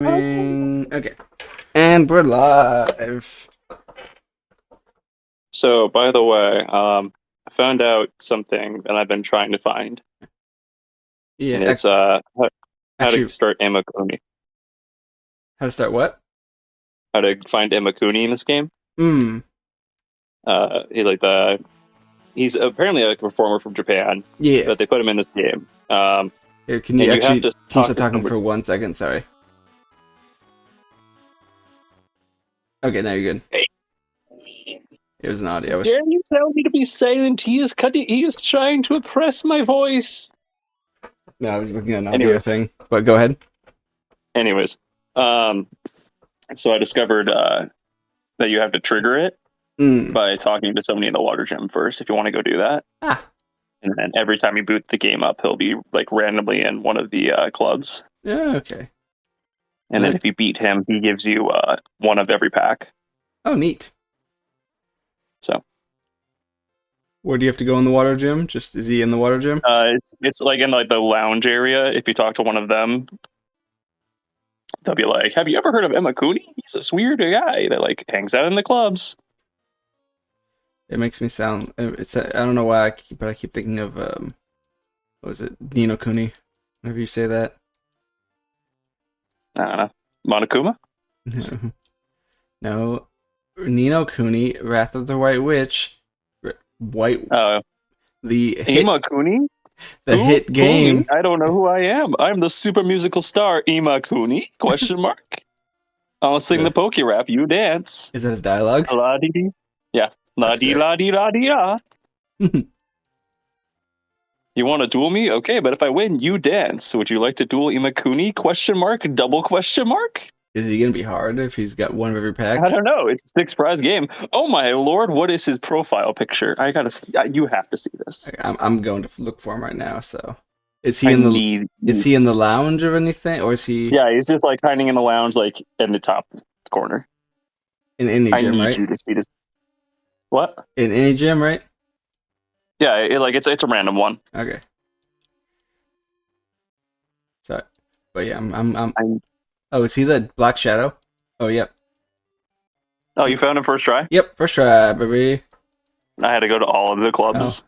Okay. And we're live. So, by the way, I found out something that I've been trying to find, Yeah, and it's how to actually, start Imakuni, how to start what? how to find Imakuni in this game. Hmm. He's apparently like a performer from Japan, Yeah. but they put him in this game. Here, can you And you have actually to can you talk stop to talking somebody. for 1 second? Sorry. Okay, now you're good. Hey, It was an audio. I was dare you tell me to be silent? He is cutting. He is trying to oppress my voice. no, I was looking at an audio Anyways, thing. But go ahead. anyways, um, so I discovered that you have to trigger it Hmm. by talking to somebody in the water gym first if you want to go do that. Ah. And then every time you boot the game up, he'll be like randomly in one of the clubs. Yeah. Okay. And then if you beat him, he gives you one of every pack. Oh, neat. So Where do you have to go in the water gym? Just is he in the water gym? it's like in like the lounge area. If you talk to one of them, they'll be like, "Have you ever heard of Emma Cooney? He's this weird guy that like hangs out in the clubs." It makes me sound. It's. I don't know why, but I keep thinking of what was it? Nino Kuni. Whenever you say that. I don't know, Monokuma. No, Nino Cooney, Wrath of the White Witch, White Uh, the hit Ima Cooney. the hit Who me? game. I don't know who I am. I'm the super musical star, Ima Cooney? Question mark. I'll sing the pokey rap. You dance. Is that his dialogue? La dee dee. Yeah. La That's dee great. la dee la dee da. You want to duel me? Okay, but if I win, you dance. Would you like to duel Imakuni? Question mark. Double question mark. Is he gonna be hard if he's got one of every I pack? don't know. It's a six prize game. Oh my lord! What is his profile picture? I gotta. See, you have to see this. I'm going to look for him right now. So, is he I in the need. is he in the lounge or anything, or is he Yeah, he's just like hiding in the lounge, like in the top corner. in any I gym? need Right? you to see this. What? In any gym, right? Yeah, it's a random one. Okay. So, but yeah, I'm. I, Oh, is he the Black Shadow? Oh, yep. oh, you found him first try? Yep. First try, baby. I had to go to all of the Oh, clubs.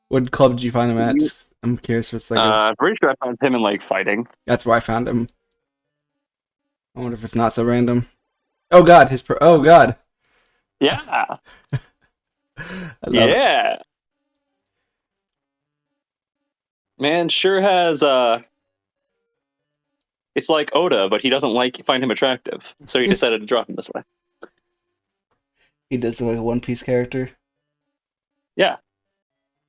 what club did you find him at? Just, I'm curious for a second. I'm pretty sure I found him in like fighting. That's where I found him. I wonder if it's not so random. Oh God, oh God, Yeah, I love it. yeah. Man sure has it's like Oda, but he doesn't like find him attractive. So he decided to drop him this way. He does look like a One Piece character. Yeah.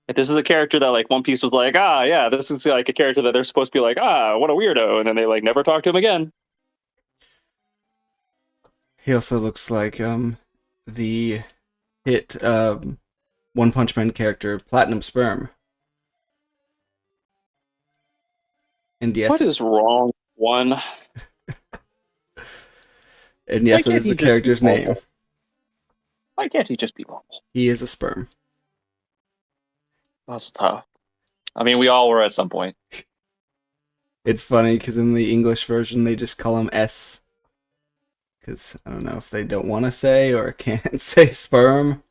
If this is a character that like One Piece was like, ah, yeah, this is like a character that they're supposed to be like, ah, what a weirdo, and then they like never talk to him again. He also looks like the hit One Punch Man character Platinum Sperm. And yes, What is wrong? One. Why that can't is he the just be character's name. normal? Why can't he just be normal? He is a sperm. That's tough. I mean, we all were at some point. It's funny because in the English version they just call him S. Because I don't know if they don't want to say or can't say sperm.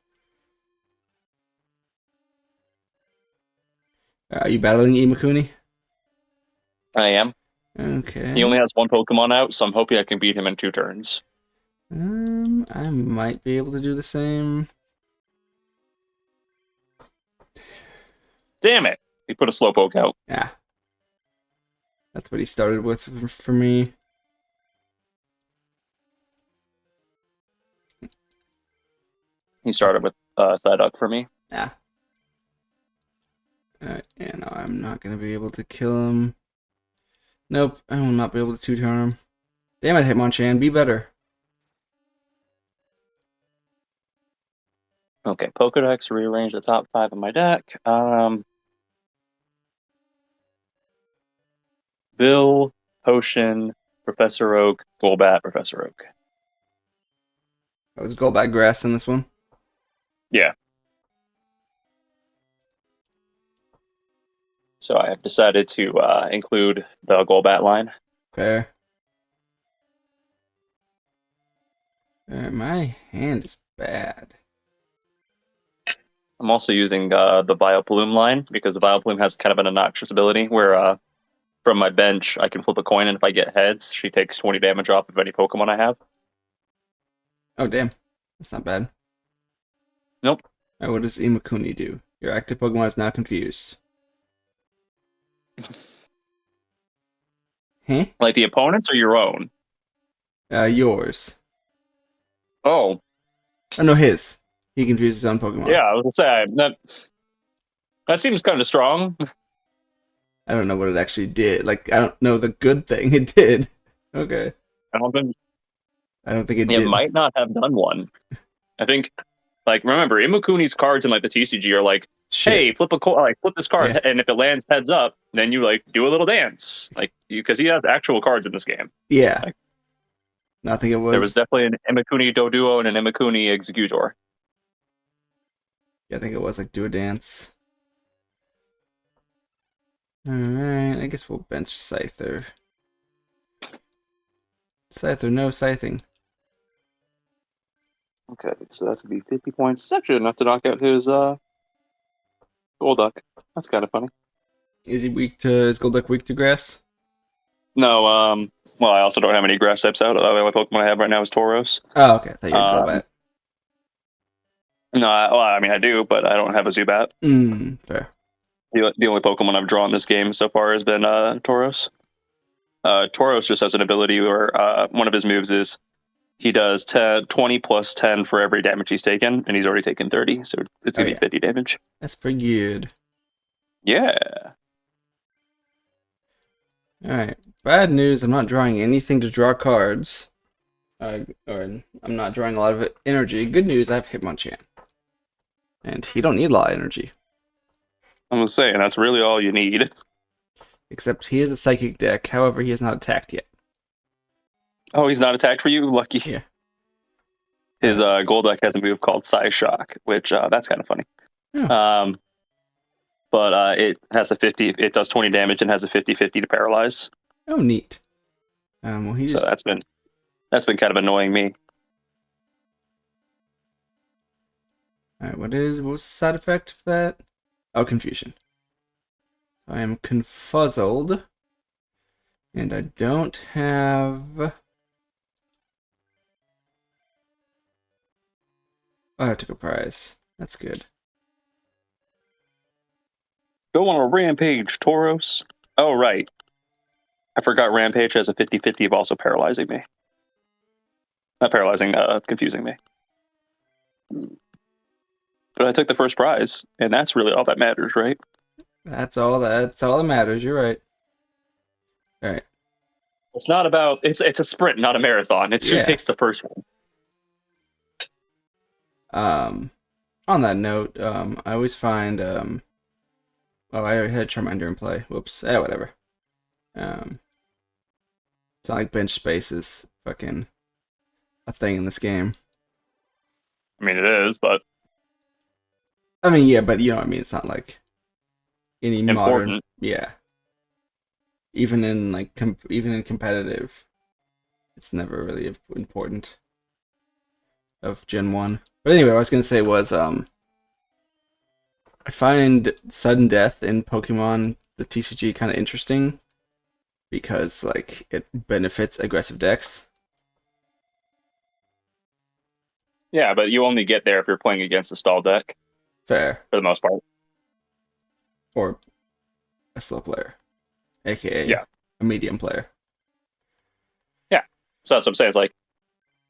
Are you battling Imakuni? I am. He Okay. only has one Pokemon out, so I'm hoping I can beat him in 2 turns. I might be able to do the same. Damn it! He put a Slowpoke out. Yeah, that's what he started with for me. He started with Psyduck for me. Yeah. And I'm not gonna be able to kill him. Nope, I will not be able to two-turn him. Damn it, Hitmonchan, be better. Okay, Pokedex, rearrange the top 5 of my deck. Bill, Potion, Professor Oak, Golbat, Professor Oak. I was go back grass in this one. Yeah. So I have decided to include the Golbat line. Fair. my hand is bad. I'm also using the Vileplume line because the Vileplume has kind of an obnoxious ability where from my bench I can flip a coin, and if I get heads, she takes 20 damage off of any Pokemon I have. Oh, damn. That's not bad. Nope. Alright, what does Imakuni do? Your active Pokemon is now confused. Huh? Like the opponents or your own? Yours. Oh. Oh, no, his. He confused his own Pokemon. Yeah, I was gonna say that seems kind of strong. I don't know what it actually did. Like, I don't know the good thing it did. Okay. I don't think it it did. might not have done one. I think, like, remember, Imakuni's cards in like the TCG are like, Shit. hey, flip this card, Yeah. and if it lands heads up, then you like do a little dance, like, because he has actual cards in this game. Yeah. Like, I think it was. there was definitely an Imakuni Doduo and an Imakuni Executor. Yeah, I think it was like do a dance. Alright, I guess we'll bench Scyther. Scyther, no scything. Okay, so that's gonna be 50 points. It's actually enough to knock out his Golduck. That's kind of funny. Is Golduck weak to grass? No, well, I also don't have any grass types out. The only Pokemon I have right now is Tauros. Oh, okay. I thought you were Golbat. No, I mean I do, but I don't have a Zubat. Fair. The only Pokemon I've drawn this game so far has been Tauros. Tauros just has an ability where one of his moves is he does 20 plus 10 for every damage he's taken, and he's already taken 30, so it's going to be 50 damage. That's pretty good. Yeah. Alright. Bad news, I'm not drawing anything to draw cards. Or I'm not drawing a lot of energy. Good news, I have Hitmonchan. And he don't need a lot of energy. I'm just saying, that's really all you need. Except he is a psychic deck, however he is not attacked yet. Oh, he's not attacked for you? Lucky. Yeah. His Golduck has a move called Psyshock, which that's kind of funny. Yeah. But it has it does 20 damage and has a 50-50 to paralyze. Oh, neat. Well, So that's been kind of annoying me. Alright, what's the side effect of that? Oh, confusion. I am confuzzled. And I don't have... Oh, I took a prize. That's good. Go on a rampage, Tauros. Oh, right. I forgot Rampage has a 50-50 of also paralyzing me. Not paralyzing, confusing me. But I took the first prize, and that's really all that matters, right? That's all that matters, you're right. Alright. It's not about it's a sprint, not a marathon. It's who takes the first one. On that note, I always find oh, I already had Charmander in play. Whoops. Whatever. It's not like bench space is fucking a thing in this game. I mean, it is, but I mean, yeah, but you know what I mean. It's not like any important. Modern, yeah. Even in like even in competitive, it's never really important. Of Gen 1. But anyway, what I was gonna say was I find sudden death in Pokemon the TCG kind of interesting because like it benefits aggressive decks. Yeah, but you only get there if you're playing against a stall deck. Fair. For the most part. Or a slow player. AKA a medium player. Yeah. So that's what I'm saying. It's like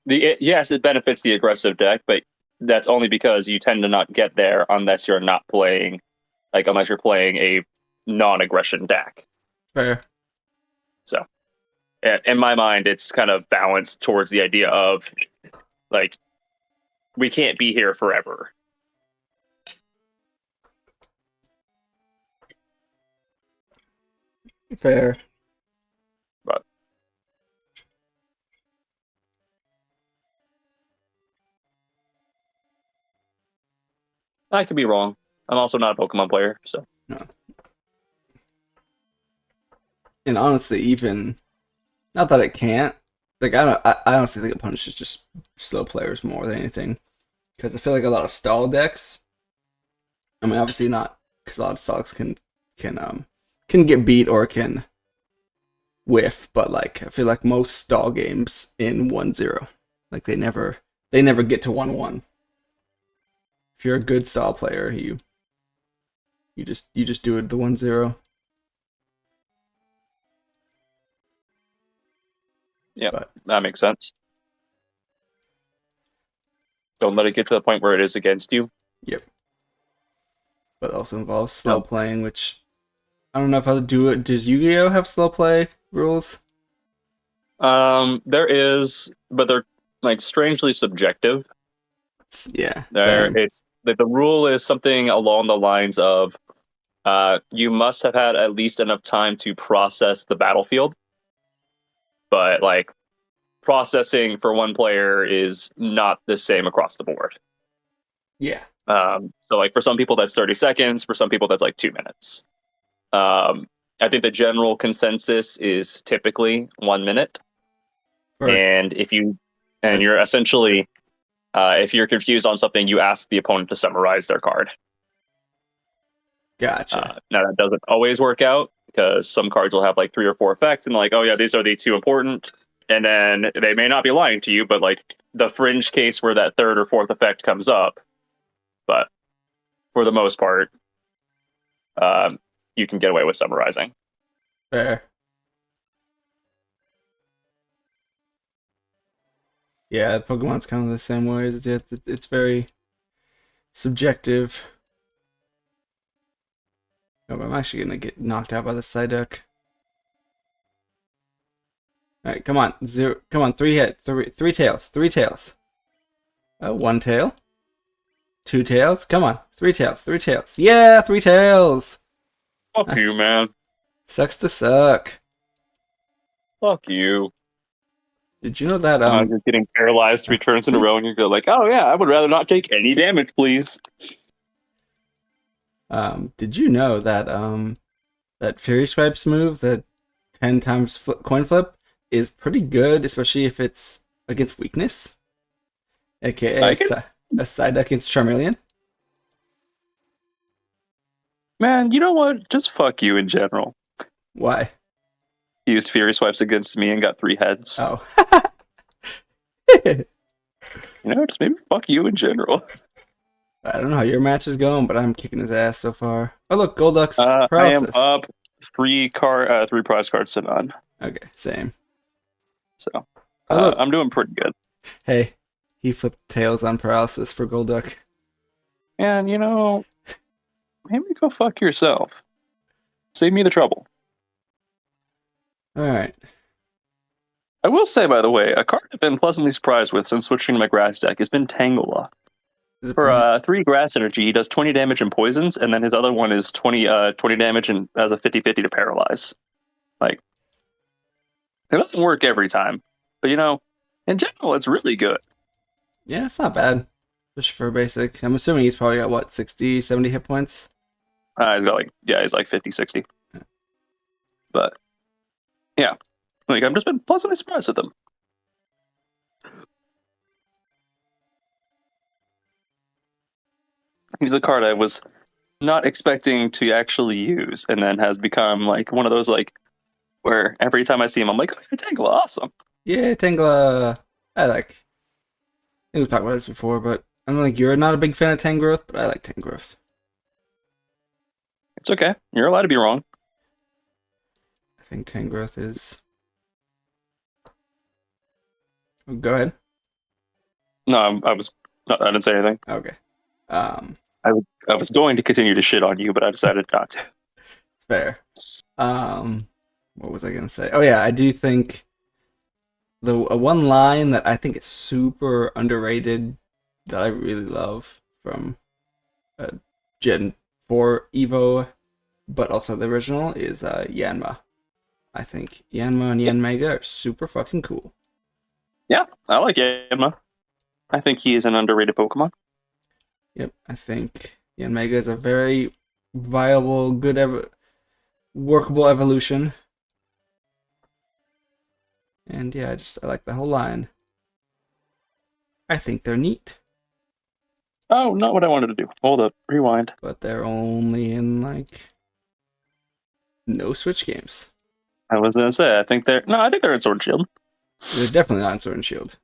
yes, it benefits the aggressive deck, but that's only because you tend to not get there unless you're playing a non-aggression deck. Fair. So, in my mind, it's kind of balanced towards the idea of, like, we can't be here forever. Fair. But I could be wrong. I'm also not a Pokemon player, so. No. And honestly, even not that it can't, like I honestly think it punishes just slow players more than anything, because I feel like a lot of stall decks. I mean, obviously not, because a lot of stalls can get beat or can whiff, but like I feel like most stall games in 1-0, like they never get to 1-1. If you're a good stall player, you just do it the 1-0. Yeah, But that makes sense. Don't let it get to the point where it is against you. yep. But it also involves slow No. playing, which I don't know if I'll do it. Does Yu-Gi-Oh have slow play rules? There is, but they're like strangely subjective. Yeah, There, same. it's the rule is something along the lines of, you must have had at least enough time to process the battlefield, but like processing for one player is not the same across the board. Yeah. So like for some people that's 30 seconds, for some people that's like 2 minutes. I think the general consensus is typically 1 minute. For And you're essentially, if you're confused on something, you ask the opponent to summarize their card. gotcha. Now that doesn't always work out because some cards will have like 3 or 4 effects and like, oh yeah, these are the 2 important. And then they may not be lying to you, but like the fringe case where that 3rd or 4th effect comes up. But for the most part, you can get away with summarizing. Fair. Yeah, Pokemon's kind of the same way. It's very subjective. Oh, I'm actually gonna get knocked out by the Psyduck. All right, come on, zero. Come on, three tails, 3 tails. One tail, 2 tails. Come on, 3 tails, 3 tails. Yeah, 3 tails. Fuck you, man. Sucks to suck. Fuck you. Did you know that You're getting paralyzed 3 turns in a row, and you go like, "Oh yeah, I would rather not take any damage, please." Did you know that that Fury Swipes move, the 10 times coin flip, is pretty good, especially if it's against weakness, aka a Psyduck against Charmeleon. Man, you know what? Just fuck you in general. Why? He used Fury Swipes against me and got 3 heads. Oh. You know, just maybe fuck you in general. I don't know how your match is going, but I'm kicking his ass so far. Oh look, Golduck's I am paralysis. up 3 prize cards to none. Okay, same. So Oh look, I'm doing pretty good. hey, he flipped tails on paralysis for Golduck. And you know, maybe go fuck yourself. Save me the trouble. All right. I will say, by the way, a card I've been pleasantly surprised with since switching to my grass deck has been Tangela. Is it For pretty... 3 grass energy, he does 20 damage and poisons, and then his other one is 20 damage and has a 50-50 to paralyze. Like, it doesn't work every time, but you know, in general, it's really good. Yeah, it's not bad. Just for basic. I'm assuming he's probably got what, 60, 70 hit points? He's like 50, 60. But yeah, like I've just been pleasantly surprised with him. He's a card I was not expecting to actually use, and then has become like one of those like where every time I see him, I'm like, oh, Tangela, awesome. Yeah, Tangela. I think we've talked about this before, but I'm like, you're not a big fan of Tangrowth, but I like Tangrowth. It's okay. You're allowed to be wrong. I think Tangrowth is... Oh, go ahead. No, I didn't say anything. Okay. I was going to continue to shit on you, but I decided not to. It's fair. What was I gonna say? Oh yeah, I do think the one line that I think is super underrated that I really love from Gen 4 Evo, but also the original, is Yanma. I think Yanma and Yanmega are super fucking cool. Yeah, I like Yanma. I think he is an underrated Pokemon. Yep, I think Yanmega is a very viable, good, workable evolution. And yeah, I like the whole line. I think they're neat. Oh, not what I wanted to do. Hold up, rewind. But they're only in like no Switch games. I was gonna say, I think they're in Sword and Shield. They're definitely not in Sword and Shield.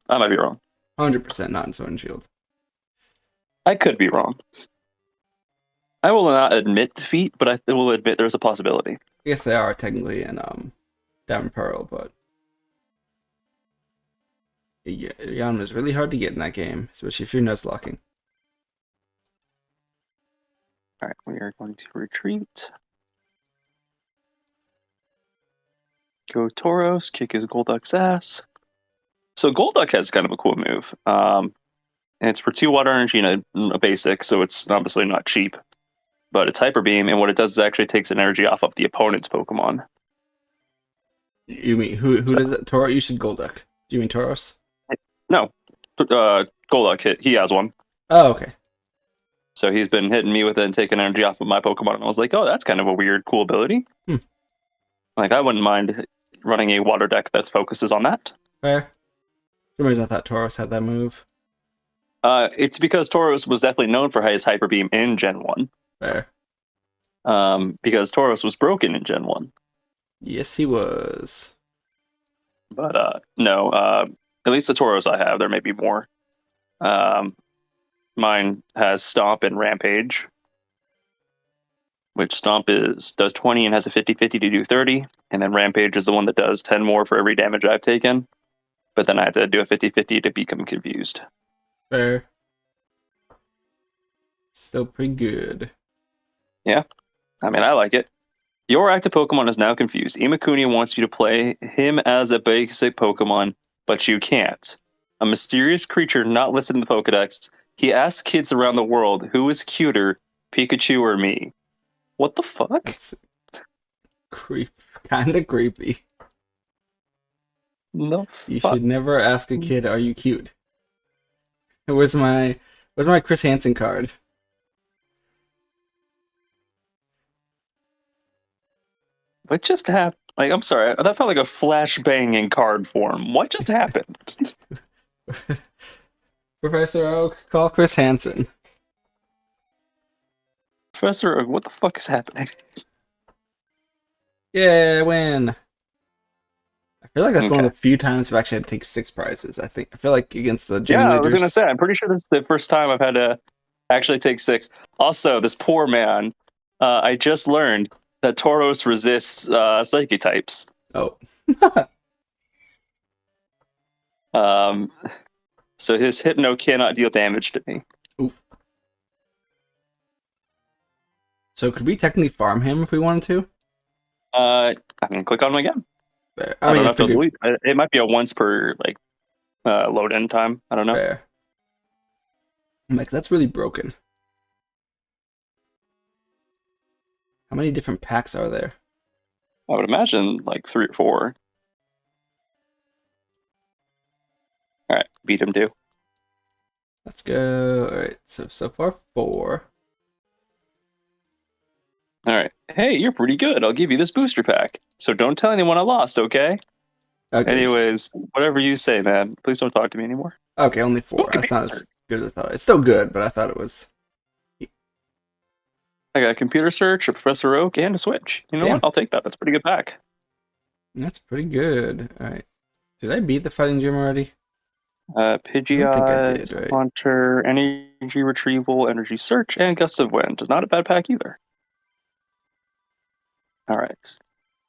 I might be wrong. 100% not in Sword and Shield. I could be wrong. I will not admit defeat, but I will admit there's a possibility. I guess they are technically in Diamond Pearl, but yeah, Yanma is really hard to get in that game, especially if you're nuzlocking. All right, we are going to retreat. Go Tauros, kick his Golduck's ass. So Golduck has kind of a cool move. And it's for 2 water energy and a basic, so it's obviously not cheap. But it's Hyper Beam, and what it does is actually takes an energy off of the opponent's Pokemon. You mean who does that? Tauros? You said Golduck. Do you mean Tauros? No, Golduck, he has one. Oh, okay. So he's been hitting me with it and taking energy off of my Pokemon, and I was like, oh, that's kind of a weird, cool ability. Like, I wouldn't mind running a water deck that focuses on that. Fair. For some reason I thought Tauros had that move. It's because Tauros was definitely known for his Hyper Beam in Gen 1. Fair. Because Tauros was broken in Gen 1. Yes, he was. But no, at least the Tauros I have, there may be more. Mine has Stomp and Rampage, which Stomp does 20 and has a 50-50 to do 30, and then Rampage is the one that does 10 more for every damage I've taken. But then I have to do a 50-50 to become confused. Fair. Still pretty good. Yeah, I mean, I like it. Your active Pokemon is now confused. Imakuni wants you to play him as a basic Pokemon, but you can't. A mysterious creature not listed in the Pokedex. He asks kids around the world, who is cuter, Pikachu or me? What the fuck? That's kind of creepy. No You fuck. should never ask a kid, "Are you cute?" Where's my Chris Hansen card? What just happened? Like, I'm sorry, that felt like a flashbang in card form. What just happened? Professor Oak, call Chris Hansen. Professor, what the fuck is happening? Yeah, win. I feel like that's one of Okay. the few times I've actually had to take 6 prizes. I feel like against the gym Yeah, leaders. I was gonna say, I'm pretty sure this is the first time I've had to actually take 6. Also, this poor man, I just learned that Tauros resists psychic types. Oh. So his Hypno cannot deal damage to me. Oof. So could we technically farm him if we wanted to? I mean, click on him again. Fair. I don't know if he'll delete. It might be a once per load in time. I don't know. Fair. I'm like, that's really broken. How many different packs are there? I would imagine like 3 or 4. All right, beat him too. Let's go. All right, so far 4. All right. Hey, you're pretty good. I'll give you this booster pack. So don't tell anyone I lost, okay? Okay. Anyways, whatever you say, man. Please don't talk to me anymore. Okay, only 4. That's not as good as I thought. It's still good, but I thought it was. I got a computer search, a Professor Oak, and a Switch. You know what? I'll take that. That's a pretty good pack. That's pretty good. All right. Did I beat the fighting gym already? Pidgeot, right? Haunter, Energy Retrieval, Energy Search, and Gust of Wind. Not a bad pack either. All right.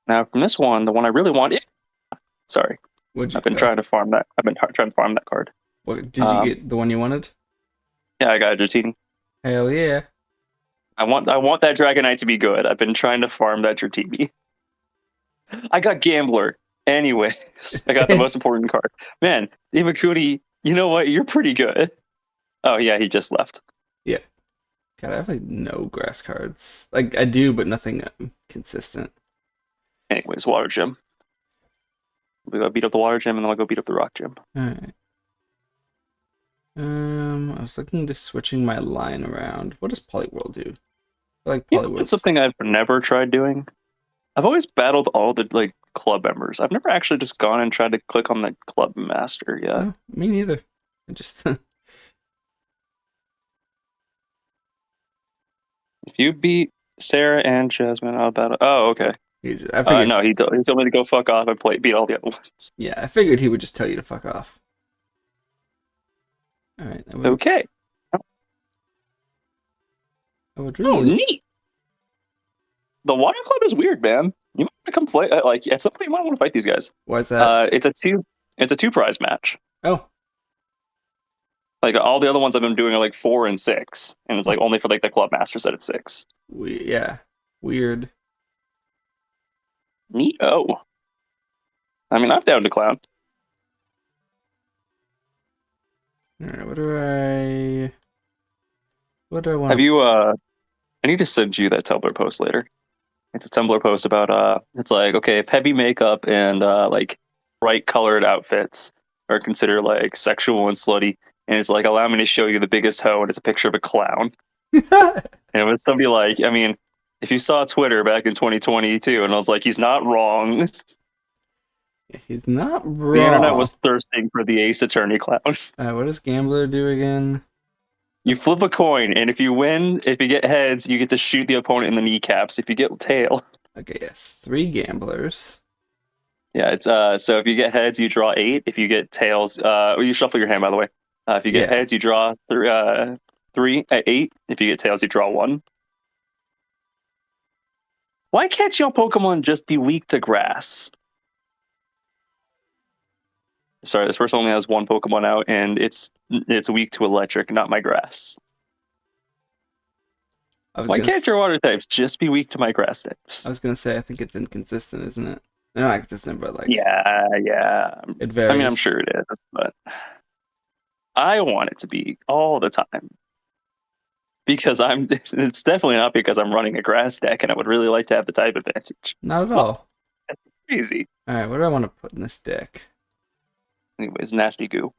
Now from this one, the one I really want. Sorry, I've been trying to farm that. I've been trying to farm that card. What, did you get the one you wanted? Yeah, I got a Dratini. Hell yeah! I want that Dragonite to be good. I've been trying to farm that Dratini. I got Gambler. Anyways, I got the most important card. Man, Imakuni, you know what? You're pretty good. Oh yeah, he just left. Yeah. God, I have like no grass cards. Like I do, but nothing consistent. Anyways, Water Gym. We go beat up the Water Gym, and then I'll go beat up the Rock Gym. Alright. I was looking to switching my line around. What does Poliwhirl do? I like Poliwhirl. It's something I've never tried doing. I've always battled all the club members. I've never actually just gone and tried to click on the club master yet. No, me neither. I just If you beat Sarah and Jasmine, I'll bet. Oh, okay. I figured. No, he told me to go fuck off and beat all the other ones. Yeah, I figured he would just tell you to fuck off. All right. Okay. I would really. Oh, neat. The water club is weird, man. You might want to come play. Like at some point, you might want to fight these guys. Why is that? It's a two prize match. Oh. Like all the other ones I've been doing are like 4 and 6, and it's like only for like the club masters that it's 6. Yeah. Weird. Neat. Oh. I mean, I'm down to clown. All right. What do I want? Have you? I need to send you that Tumblr post later. It's a Tumblr post about It's like, okay, if heavy makeup and like bright colored outfits are considered like sexual and slutty, and it's like, allow me to show you the biggest hoe, and it's a picture of a clown. And it was somebody like, I mean, if you saw Twitter back in 2022, and I was like, he's not wrong. He's not wrong. The internet was thirsting for the Ace Attorney clown. What does Gambler do again? You flip a coin, and if you win, if you get heads, you get to shoot the opponent in the kneecaps. If you get tail, okay, yes, 3 gamblers. Yeah, it's so if you get heads, you draw 8. If you get tails, you shuffle your hand, by the way. If you get heads, you draw 8. If you get tails, you draw 1. Why can't your Pokemon just be weak to grass? Sorry, this person only has 1 Pokemon out, and it's weak to electric, not my grass. Why can't your water types just be weak to my grass types? I was gonna say, I think it's inconsistent, isn't it? Not inconsistent, but like yeah. It varies. I mean, I'm sure it is, but I want it to be all the time because it's definitely not because I'm running a grass deck and I would really like to have the type advantage. Not at all. That's crazy. All right, what do I want to put in this deck? Anyways, nasty goo.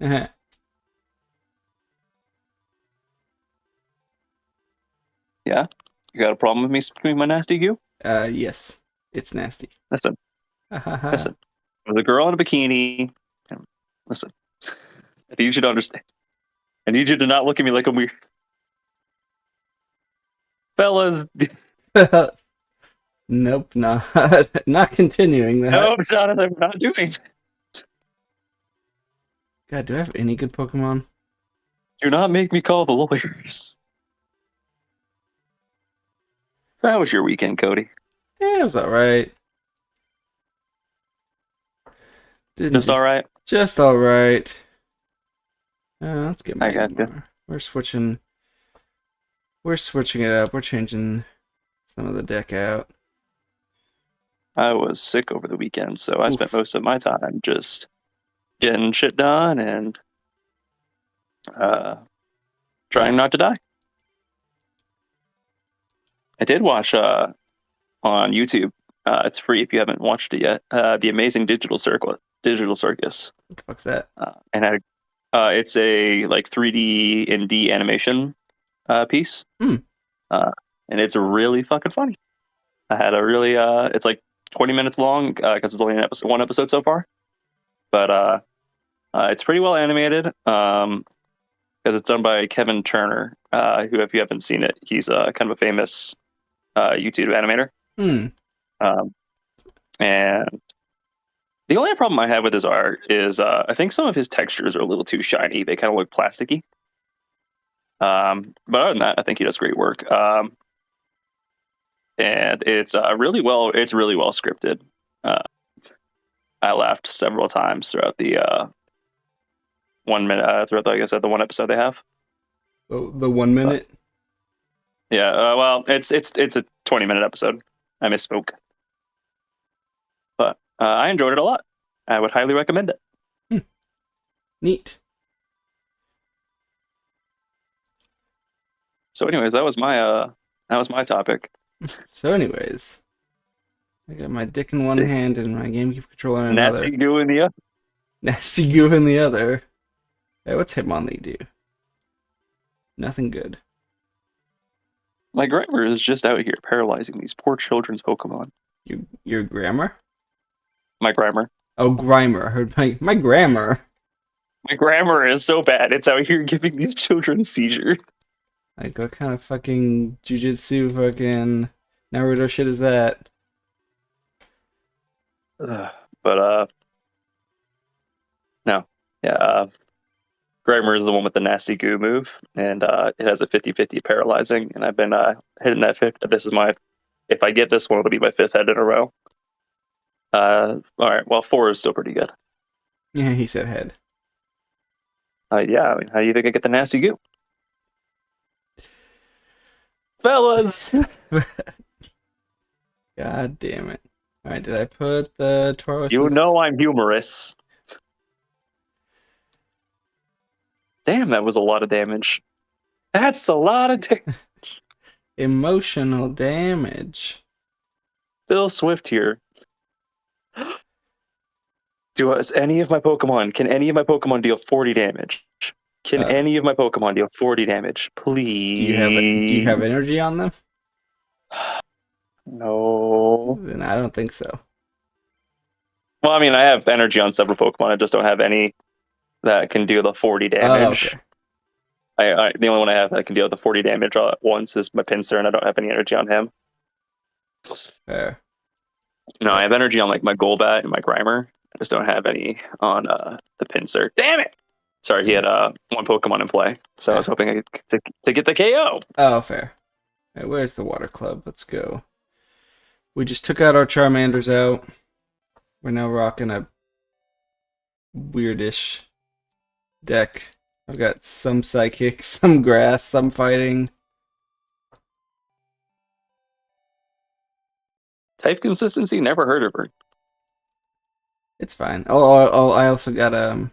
Uh-huh. Yeah? You got a problem with me screaming my nasty goo? Yes. It's nasty. Listen. Listen. There's a girl in a bikini. Listen. I need you to understand. I need you to not look at me like I'm weird. Fellas. Nope, not continuing that. No, Jonathan, I'm not doing it. God, do I have any good Pokemon? Do not make me call the lawyers. So how was your weekend, Cody? Yeah, it was alright. Just alright? Just alright. Let's get my. I got you. We're switching it up. We're changing some of the deck out. I was sick over the weekend, so I spent most of my time just getting shit done and trying not to die. I did watch on YouTube. It's free if you haven't watched it yet. The Amazing Digital Circus. What the fuck's that? And it's a like 3D and D animation piece. And it's really fucking funny. I had a really it's like 20 minutes long because it's only one episode so far, but it's pretty well animated because it's done by Kevin Turner, who, if you haven't seen it, he's kind of a famous YouTube animator. And the only problem I have with his art is I think some of his textures are a little too shiny. They kind of look plasticky. But other than that, I think he does great work. And it's really well scripted. I laughed several times throughout the 1 minute throughout, like I said, the one episode they have. Oh, the 1 minute. Well, it's a 20-minute episode. I misspoke, but I enjoyed it a lot. I would highly recommend it. Neat. So, anyways, that was my topic. So, anyways, I got my dick in one hand and my GameCube controller in another. Nasty goo in the other. Nasty goo in the other. Hey, what's Hitmonlee do? Nothing good. My grammar is just out here paralyzing these poor children's Pokemon. Your grammar? My grammar. Oh, Grimer. I heard my grammar. My grammar is so bad. It's out here giving these children seizures. Like, what kind of fucking jujitsu fucking Naruto shit is that? But no. Yeah, Grimer is the one with the nasty goo move, and it has a 50-50 paralyzing, and I've been hitting that fifth. This is my, if I get this one, it'll be my 5th head in a row. All right, well, 4 is still pretty good. Yeah, he said head. Yeah, I mean, how do you think I get the nasty goo? Fellas! God damn it. Alright, did I put the Tauros? You know I'm humorous. Damn, that was a lot of damage. That's a lot of damage. Emotional damage. Still Swift here. Can any of my Pokemon deal 40 damage? Can any of my Pokemon deal 40 damage? Please. Do you have energy on them? No. Then I don't think so. Well, I mean, I have energy on several Pokemon. I just don't have any that can deal the 40 damage. Oh, okay. The only one I have that can deal the 40 damage all at once is my Pinsir, and I don't have any energy on him. Fair. No, I have energy on like my Golbat and my Grimer. I just don't have any on the Pinsir. Damn it! Sorry, he had one Pokemon in play, so I was hoping to get the KO. Oh, fair. Right, where's the Water Club? Let's go. We just took out our Charmanders out. We're now rocking a weirdish deck. I've got some Psychic, some Grass, some Fighting. Type consistency, never heard of her. It's fine. Oh, I also got I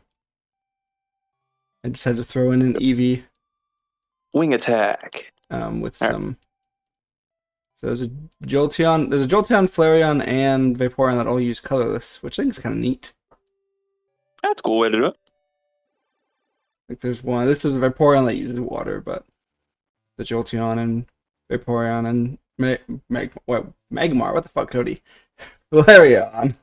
just had to throw in an Eevee. Wing attack. With some. So there's a Jolteon, Flareon, and Vaporeon that all use colorless, which I think is kind of neat. That's a cool way to do it. Like there's one. This is a Vaporeon that uses water, but the Jolteon and Vaporeon and Magmar. What the fuck, Cody? Flareon.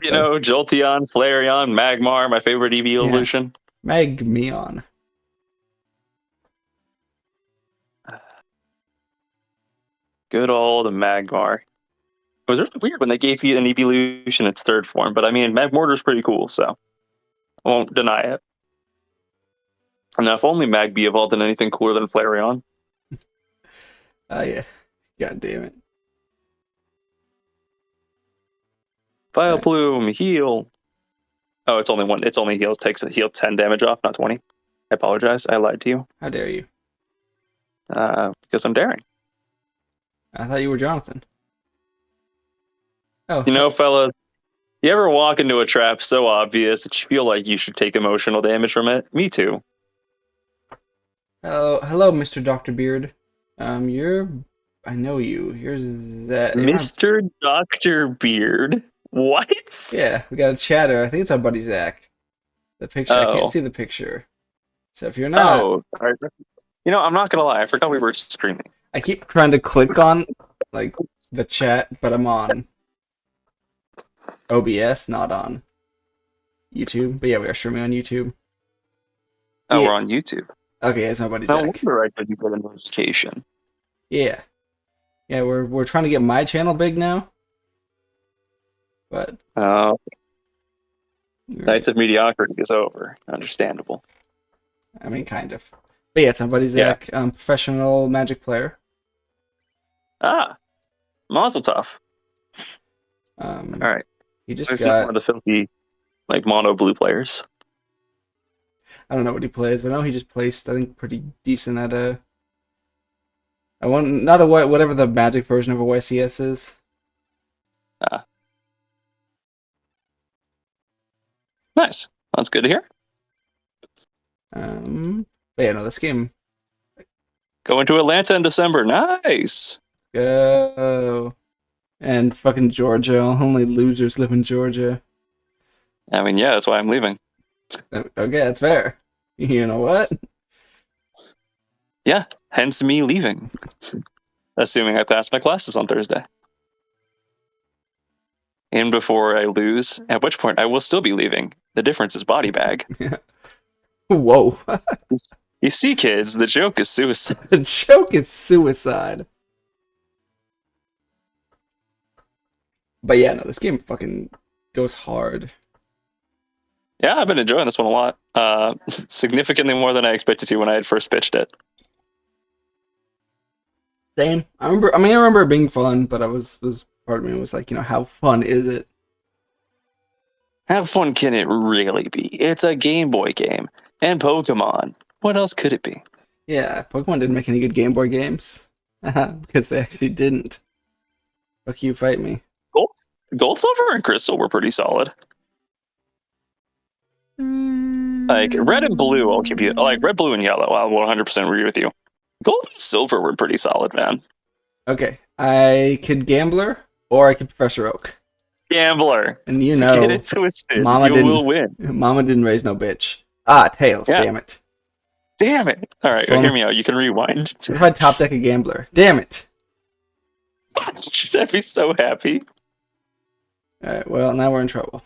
You know, Jolteon, Flareon, Magmar, my favorite EV evolution. Magmeon. Good old Magmar. It was really weird when they gave you an evolution in its 3rd form, but I mean, Magmortar's pretty cool, so I won't deny it. And now, if only Magby evolved in anything cooler than Flareon. Oh, yeah. God damn it. Vileplume, heal. Oh, it's only heals. Takes a heal 10 damage off, not 20. I apologize. I lied to you. How dare you? Because I'm daring. I thought you were Jonathan. Oh. You know, fellas, you ever walk into a trap so obvious that you feel like you should take emotional damage from it? Me too. Hello, Mr. Dr. Beard. I know you. Here's that. Mr. Dr. Beard. What? Yeah, we got a chatter. I think it's our buddy Zach. The picture. I can't see the picture. So if you're not... Oh, you know, I'm not going to lie. I forgot we were streaming. I keep trying to click on, like, the chat, but I'm on OBS, not on YouTube. But yeah, we are streaming on YouTube. Oh, yeah. We're on YouTube. Okay, it's my buddy Zach. No wonder I thought you got a notification. Yeah. Yeah, we're trying to get my channel big now. But Nights of Mediocrity is over. Understandable. I mean, kind of. But yeah, it's my buddy Zach, professional Magic player. Mazel tov. All right. He just got one of the filthy, like, mono blue players. I don't know what he plays, but I know he just placed, I think, pretty decent at whatever the Magic version of a YCS is. Nice. That's good to hear. But yeah, no, this game. Going to Atlanta in December. Nice. Go. And fucking Georgia. Only losers live in Georgia. I mean, yeah, that's why I'm leaving. Okay, that's fair. You know what? Yeah, hence me leaving. assuming I pass my classes on Thursday. And before I lose, at which point I will still be leaving. The difference is body bag. Whoa. You see, kids, the joke is suicide. The joke is suicide. But yeah, no, this game fucking goes hard. Yeah, I've been enjoying this one a lot. Significantly more than I expected to when I had first pitched it. Same. I remember it being fun, but part of me was like, how fun is it? How fun can it really be? It's a Game Boy game. And Pokemon. What else could it be? Yeah, Pokemon didn't make any good Game Boy games. Because they actually didn't. Fuck you, fight me. Gold, Silver, and Crystal were pretty solid. Like, Red and Blue, I'll give you... Like, Red, Blue, and Yellow, I'll 100% agree with you. Gold and Silver were pretty solid, man. Okay, I could Gambler, or I could Professor Oak. Gambler. And get it twisted. You will win. Mama didn't raise no bitch. Ah, Tails, yeah. Damn it. Damn it. Alright, hear me out. You can rewind. What if I top deck a Gambler? Damn it. I'd be so happy. Alright, well, now we're in trouble.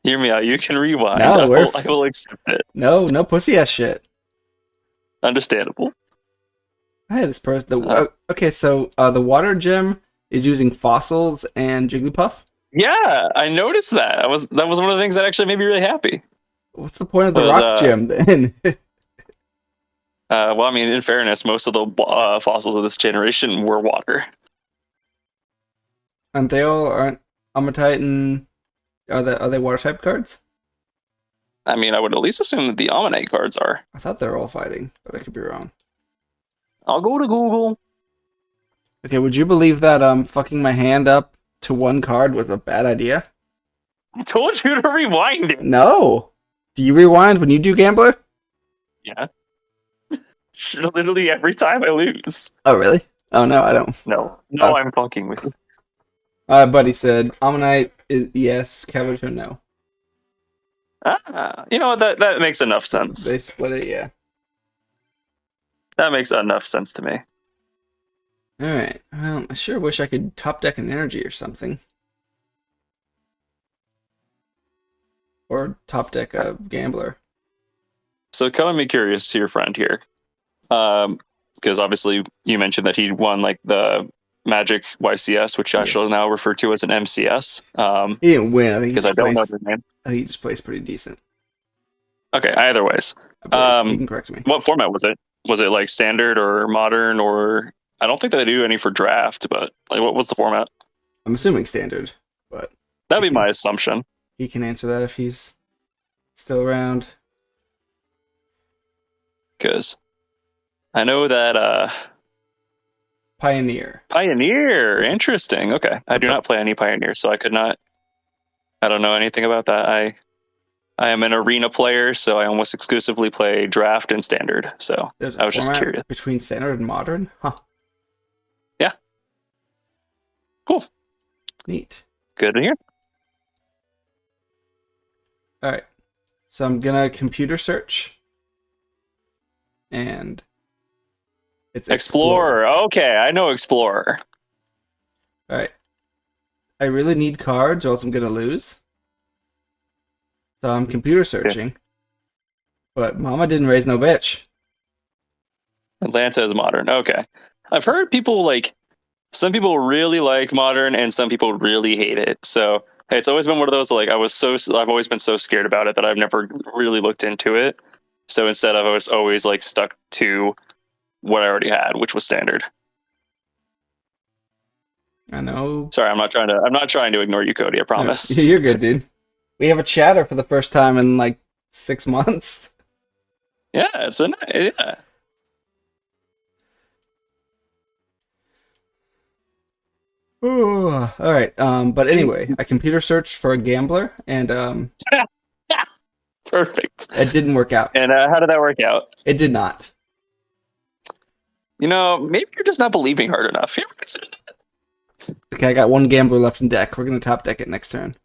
Hear me out. You can rewind. No, I will accept it. No pussy ass shit. Understandable. Hey, this person. Okay, so the water gem is using fossils and Jigglypuff. Yeah, I noticed that. That was one of the things that actually made me really happy. What's the point of the rock gem then? Well, I mean, in fairness, most of the fossils of this generation were water. And they all aren't Amatite and are they water type cards? I mean, I would at least assume that the Ammonite cards are. I thought they were all fighting, but I could be wrong. I'll go to Google. Okay, would you believe that fucking my hand up to one card was a bad idea? I told you to rewind it. No. Do you rewind when you do Gambler? Yeah. Literally every time I lose. Oh, really? Oh, no, I don't. No, I'm fucking with you. Buddy said, Ammonite is yes, Cavator no. You know what? That makes enough sense. They split it, yeah. That makes enough sense to me. Alright, well, I sure wish I could top deck an energy or something. Or top deck a Gambler. So, color me curious to your friend here. Because obviously you mentioned that he won like the Magic YCS, which I shall now refer to as an MCS. He didn't win, I think, because I don't know his name. I think he just plays pretty decent. Okay, either ways. You can correct me. What format was it? Was it like standard or modern, or I don't think that they do any for draft, but like what was the format? I'm assuming standard, but that'd be my assumption. He can answer that if he's still around. Because I know that Pioneer. Interesting. Okay. I do not play any Pioneer, so I don't know anything about that. I am an arena player, so I almost exclusively play draft and standard. So I was just curious. Between standard and modern? Huh. Yeah. Cool. Neat. Good to hear. Alright. So I'm gonna computer search. And it's Explorer. Okay, I know Explorer. Alright. I really need cards or else I'm gonna lose. So I'm computer searching. Yeah. But Mama didn't raise no bitch. Atlanta is modern. Okay. I've heard people some people really like modern and some people really hate it. So hey, it's always been one of those I've always been so scared about it that I've never really looked into it. So instead I was always stuck to what I already had, which was standard. I know. Sorry, I'm not trying to ignore you, Cody, I promise. No, you're good, dude. We have a chatter for the first time in 6 months. Yeah, it's been yeah. All right. But anyway, I computer searched for a Gambler and Perfect. It didn't work out. And how did that work out? It did not. Maybe you're just not believing hard enough. You ever consider that? Okay, I got one Gambler left in deck. We're gonna top deck it next turn.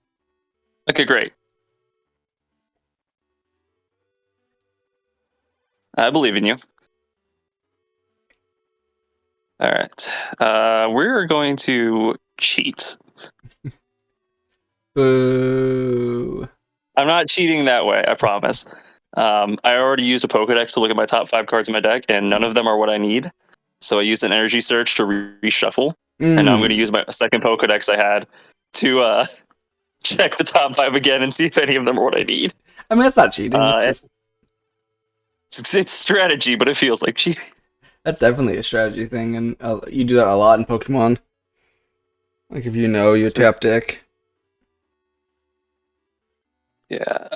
Okay, great. I believe in you. All right. We're going to cheat. Boo. I'm not cheating that way, I promise. I already used a Pokedex to look at my top 5 cards in my deck, and none of them are what I need. So I used an energy search to reshuffle, and now I'm going to use my second Pokedex I had to check the top 5 again and see if any of them are what I need. I mean, that's not cheating. It's just it's strategy, but it feels like cheating. that's definitely a strategy thing, and you do that a lot in Pokemon. Like if you know your tap deck. Yeah.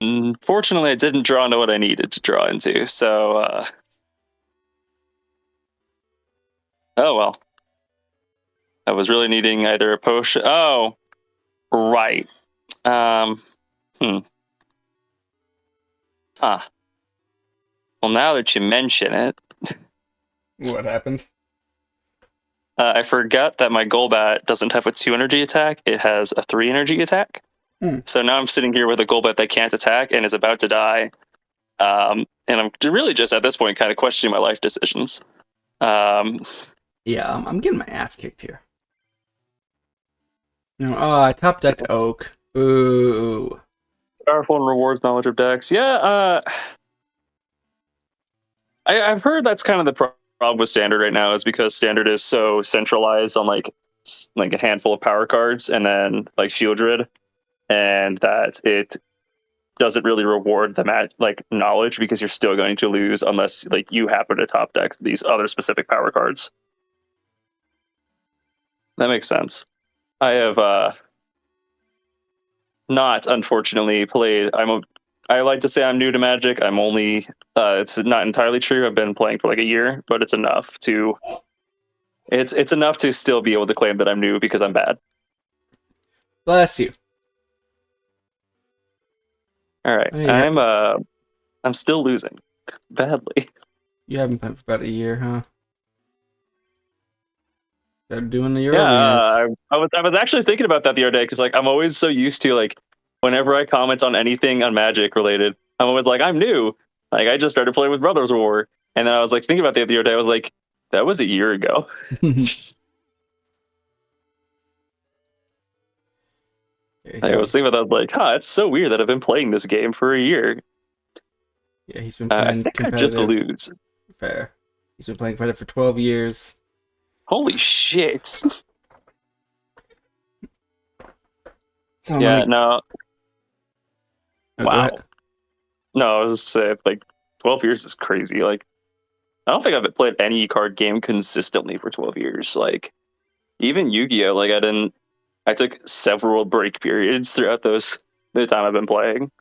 Unfortunately, I didn't draw into what I needed to draw into, so oh well. I was really needing either a potion. Oh, right. Huh. Well, now that you mention it, What happened? I forgot that my Golbat doesn't have a 2 energy attack. It has a 3 energy attack. So now I'm sitting here with a Golbat that can't attack and is about to die. And I'm really just at this point kind of questioning my life decisions. Yeah, I'm getting my ass kicked here. I top decked Oak. Ooh. Powerful and rewards knowledge of decks. Yeah, I've heard that's kind of the problem with Standard right now, is because Standard is so centralized on like a handful of power cards and then like Shieldred, and that it doesn't really reward the knowledge, because you're still going to lose unless like you happen to top deck these other specific power cards. That makes sense. I have not, unfortunately, played. I like to say I'm new to Magic. I'm only. It's not entirely true. I've been playing for like a year, but it's enough to. It's enough to still be able to claim that I'm new because I'm bad. Bless you. All right, I'm still losing badly. You haven't played for about a year, huh? They're doing the Euro. Yeah, I was actually thinking about that the other day, because like I'm always so used to like whenever I comment on anything on Magic related, I'm always like, I'm new. Like I just started playing with Brothers War, and then I was like thinking about that the other day. I was like, that was a year ago. I was thinking about that, like, it's so weird that I've been playing this game for a year. Yeah, he's been playing I think I just lose. Fair. He's been playing competitive for 12 years. Holy shit. So yeah, no. Oh, wow. No, I was just saying, like, 12 years is crazy. Like, I don't think I've played any card game consistently for 12 years. Like, even Yu-Gi-Oh! Like, I took several break periods throughout the time I've been playing.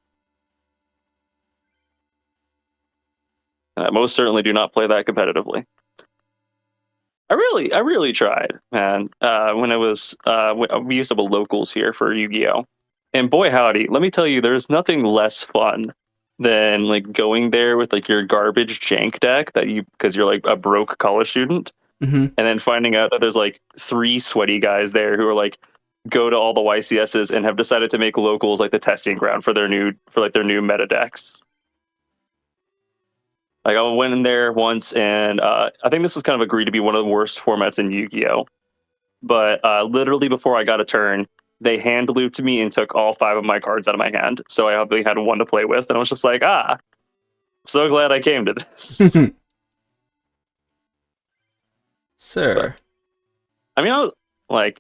And I most certainly do not play that competitively. I really tried, man. When it was, we used to have locals here for Yu-Gi-Oh! And boy howdy, let me tell you, there's nothing less fun than like going there with like your garbage jank deck because you're like a broke college student, and then finding out that there's like 3 sweaty guys there who are like go to all the YCSs and have decided to make locals like the testing ground for their new meta decks. Like I went in there once, and I think this is kind of agreed to be one of the worst formats in Yu-Gi-Oh! But literally before I got a turn, they hand looped me and took all 5 of my cards out of my hand. So I only had 1 to play with, and I was just like, I'm so glad I came to this. Sir. But, I mean,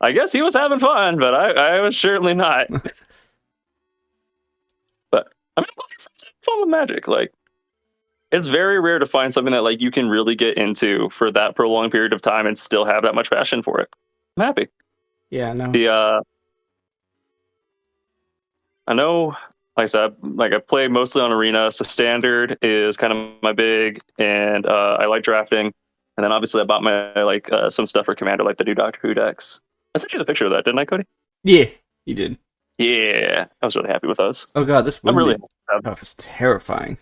I guess he was having fun, but I was certainly not. But I mean, I'm fun with Magic. Like, it's very rare to find something that like you can really get into for that prolonged period of time and still have that much passion for it. I'm happy. Yeah, no. I know, like I said, like I play mostly on Arena, so Standard is kind of my big, and I like drafting. And then obviously I bought my some stuff for Commander, like the new Doctor Who decks. I sent you the picture of that, didn't I, Cody? Yeah, you did. Yeah, I was really happy with those. Oh god, this I'm really stuff is terrifying.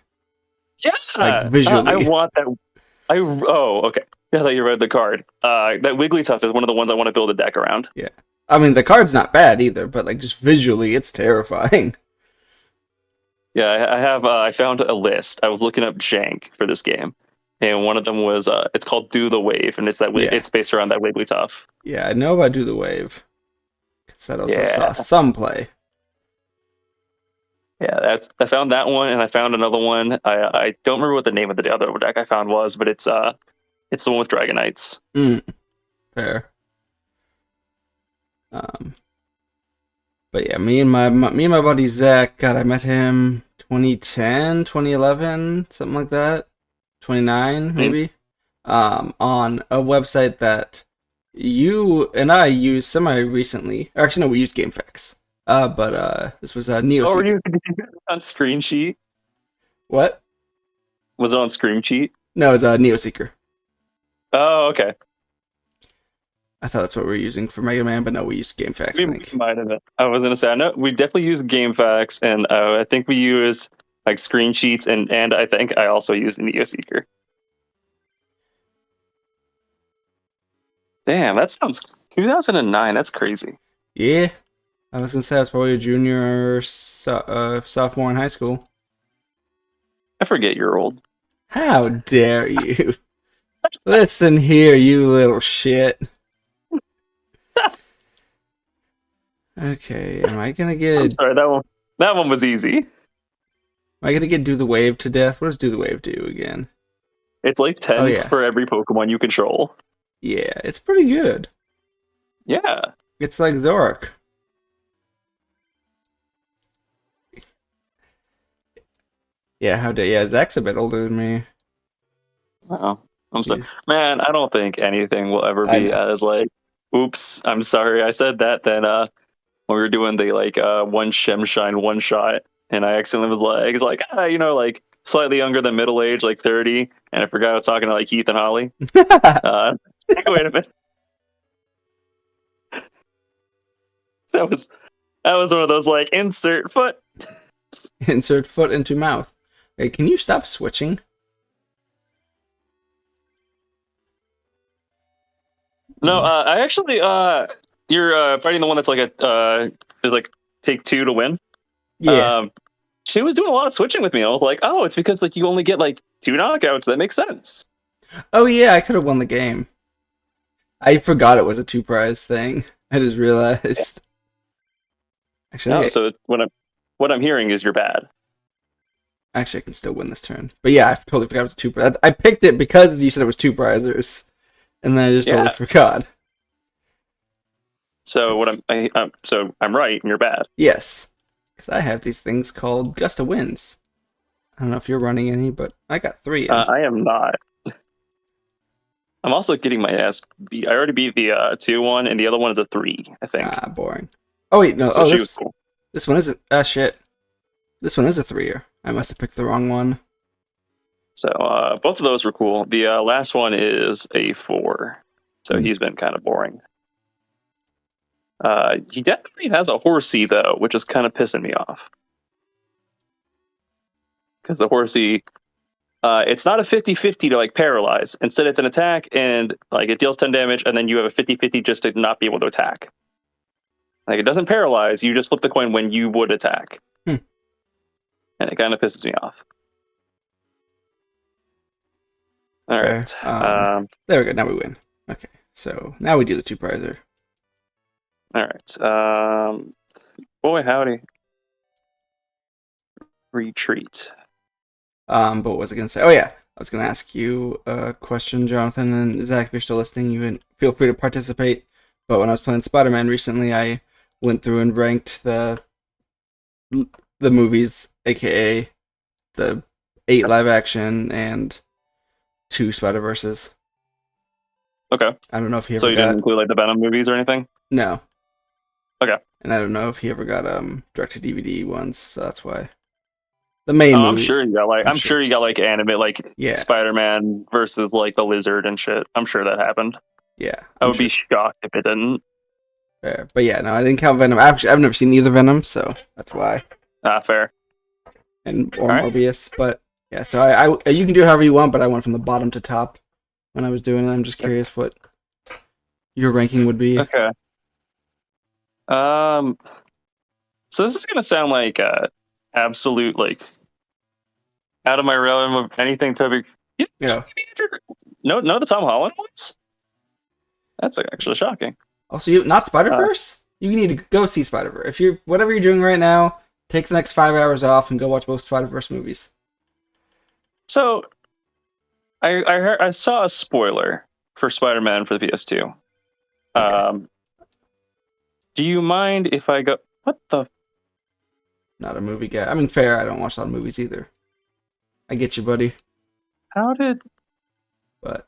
Yeah, like visually. I want that. Okay. Yeah, that you read the card. That Wigglytuff is one of the ones I want to build a deck around. Yeah, I mean the card's not bad either, but like just visually, it's terrifying. Yeah, I have. I found a list. I was looking up jank for this game, and one of them was it's called Do the Wave, and it's based around that Wigglytuff. Yeah, I know about Do the Wave. Because I also saw Yeah, some play. yeah. I found that one, and I found another one. I don't remember what the name of the other deck I found was, but it's the one with Dragonites. Fair. But yeah, me and my buddy Zach, God, I met him 2010, 2011, something like that. 29 maybe. On a website that you and I used semi recently. Or actually no, we used GameFAQs. But this was a Neo. Oh, were you on Screen Sheet? What? Was it on Screen Sheet? No, it's a Neo Seeker. Oh, okay. I thought that's what we were using for Mega Man, but no, we used GameFAQs. We might have it. I was gonna say, I know we definitely use GameFAQs, and I think we use like Screen Sheets, and I think I also used Neo Seeker. Damn, that sounds 2009. That's crazy. Yeah, I was gonna say I was probably a junior or sophomore in high school. I forget you're old. How dare you? Listen here, you little shit. Okay, am I gonna get? I'm sorry, that one was easy. Am I gonna get Do the Wave to death? What does Do the Wave do again? It's like 10 for every Pokemon you control. Yeah, it's pretty good. Yeah. It's like Zorak. Yeah, Zach's a bit older than me. Oh, I'm sorry. Man, I don't think anything will ever be as like, oops, I'm sorry I said that. Then when we were doing the like one Shine one shot, and I accidentally was like like slightly younger than middle age, like 30, and I forgot I was talking to like Heath and Holly. Wait a minute. That was one of those like insert foot. Insert foot into mouth. Hey, can you stop switching? No, I actually you're fighting the one that's like is like take 2 to win. Yeah. She was doing a lot of switching with me. I was like, oh, it's because like you only get like 2 knockouts. That makes sense. Oh yeah, I could have won the game. I forgot it was a 2-prize thing. I just realized. Actually, no, so what I'm hearing is you're bad. Actually, I can still win this turn. But yeah, I totally forgot it was a 2-prize. I picked it because you said it was 2-prizers, and then I just totally forgot. So I'm right, and you're bad. Yes, because I have these things called Gust of Winds. I don't know if you're running any, but I got 3. I am not. I'm also getting my ass beat. I already beat the 2-1, and the other one is a 3, I think. Boring. Oh wait, no. So was cool. This one isn't. Shit. This one is a 3-er. I must have picked the wrong one. So both of those were cool. The last one is a 4, so he's been kind of boring. He definitely has a Horsey though, which is kind of pissing me off. Because the Horsey, it's not a 50-50 to like paralyze. Instead, it's an attack and like it deals 10 damage, and then you have a 50-50 just to not be able to attack. Like it doesn't paralyze. You just flip the coin when you would attack, and it kind of pisses me off. All right. There we go. Now we win. Okay, so now we do the 2-prizer. All right. Boy, howdy. Retreat. But what was I going to say? Oh, yeah. I was going to ask you a question, Jonathan, and Zach, if you're still listening, you can feel free to participate. But when I was playing Spider-Man recently, I went through and ranked the movies, aka the 8 live-action and 2 Spider-Verses. Okay. I don't know if he ever So you didn't include like the Venom movies or anything? No. Okay. And I don't know if he ever got direct-to-DVD ones, so that's why. The main movies. I'm sure you got like sure you got like anime like Spider-Man versus like the Lizard and shit. I'm sure that happened. Yeah. I would be shocked if it didn't. Fair. But yeah, no, I didn't count Venom. Actually, I've never seen either Venom, so that's why. Fair. Or Morbius, but yeah. So I you can do it however you want, but I went from the bottom to top when I was doing it. I'm just curious what your ranking would be. Okay. So this is gonna sound like absolute like out of my realm of anything to be Yeah. No, none of the Tom Holland ones. That's actually shocking. Also, you not Spider-Verse? You need to go see Spider-Verse. If you're whatever you're doing right now, take the next 5 hours off and go watch both Spider-Verse movies. So I saw a spoiler for Spider-Man for the PS2. Okay. Do you mind if I go? What the? Not a movie guy. I mean, fair. I don't watch a lot of movies either. I get you, buddy. How did But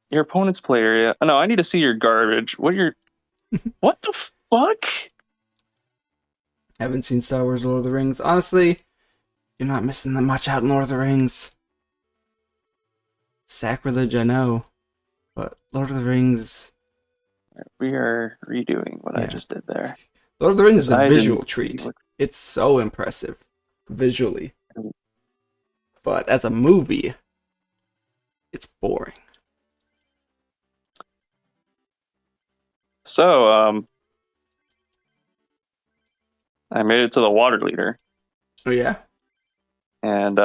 your opponent's play area? Oh, no, I need to see your garbage. What the fuck? haven't seen Star Wars: Lord of the Rings. Honestly, you're not missing that much out in Lord of the Rings. Sacrilege, I know, but Lord of the Rings. We are redoing what I Yeah. just did there. Lord of the Rings is a I visual didn't- treat. It's so impressive visually, but as a movie, it's boring. So, I made it to the water leader, Oh yeah, and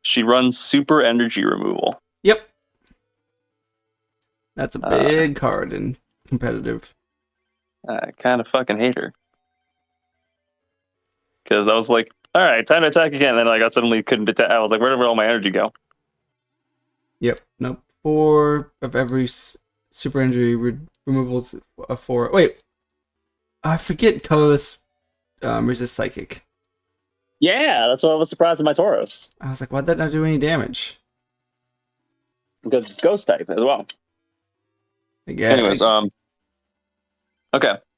she runs super energy removal. yep. That's a big card in competitive. I kind of fucking hate her. Because I was like, all right, time to attack again. And then I suddenly couldn't attack. I was like, where did all my energy go? Yep. Nope. 4 of every super injury removals. 4. Wait, I forget. Colorless resist psychic. Yeah, that's why I was surprised at my Tauros. I was like, why'd that not do any damage? Because it's ghost type as well. Again. Anyways, okay.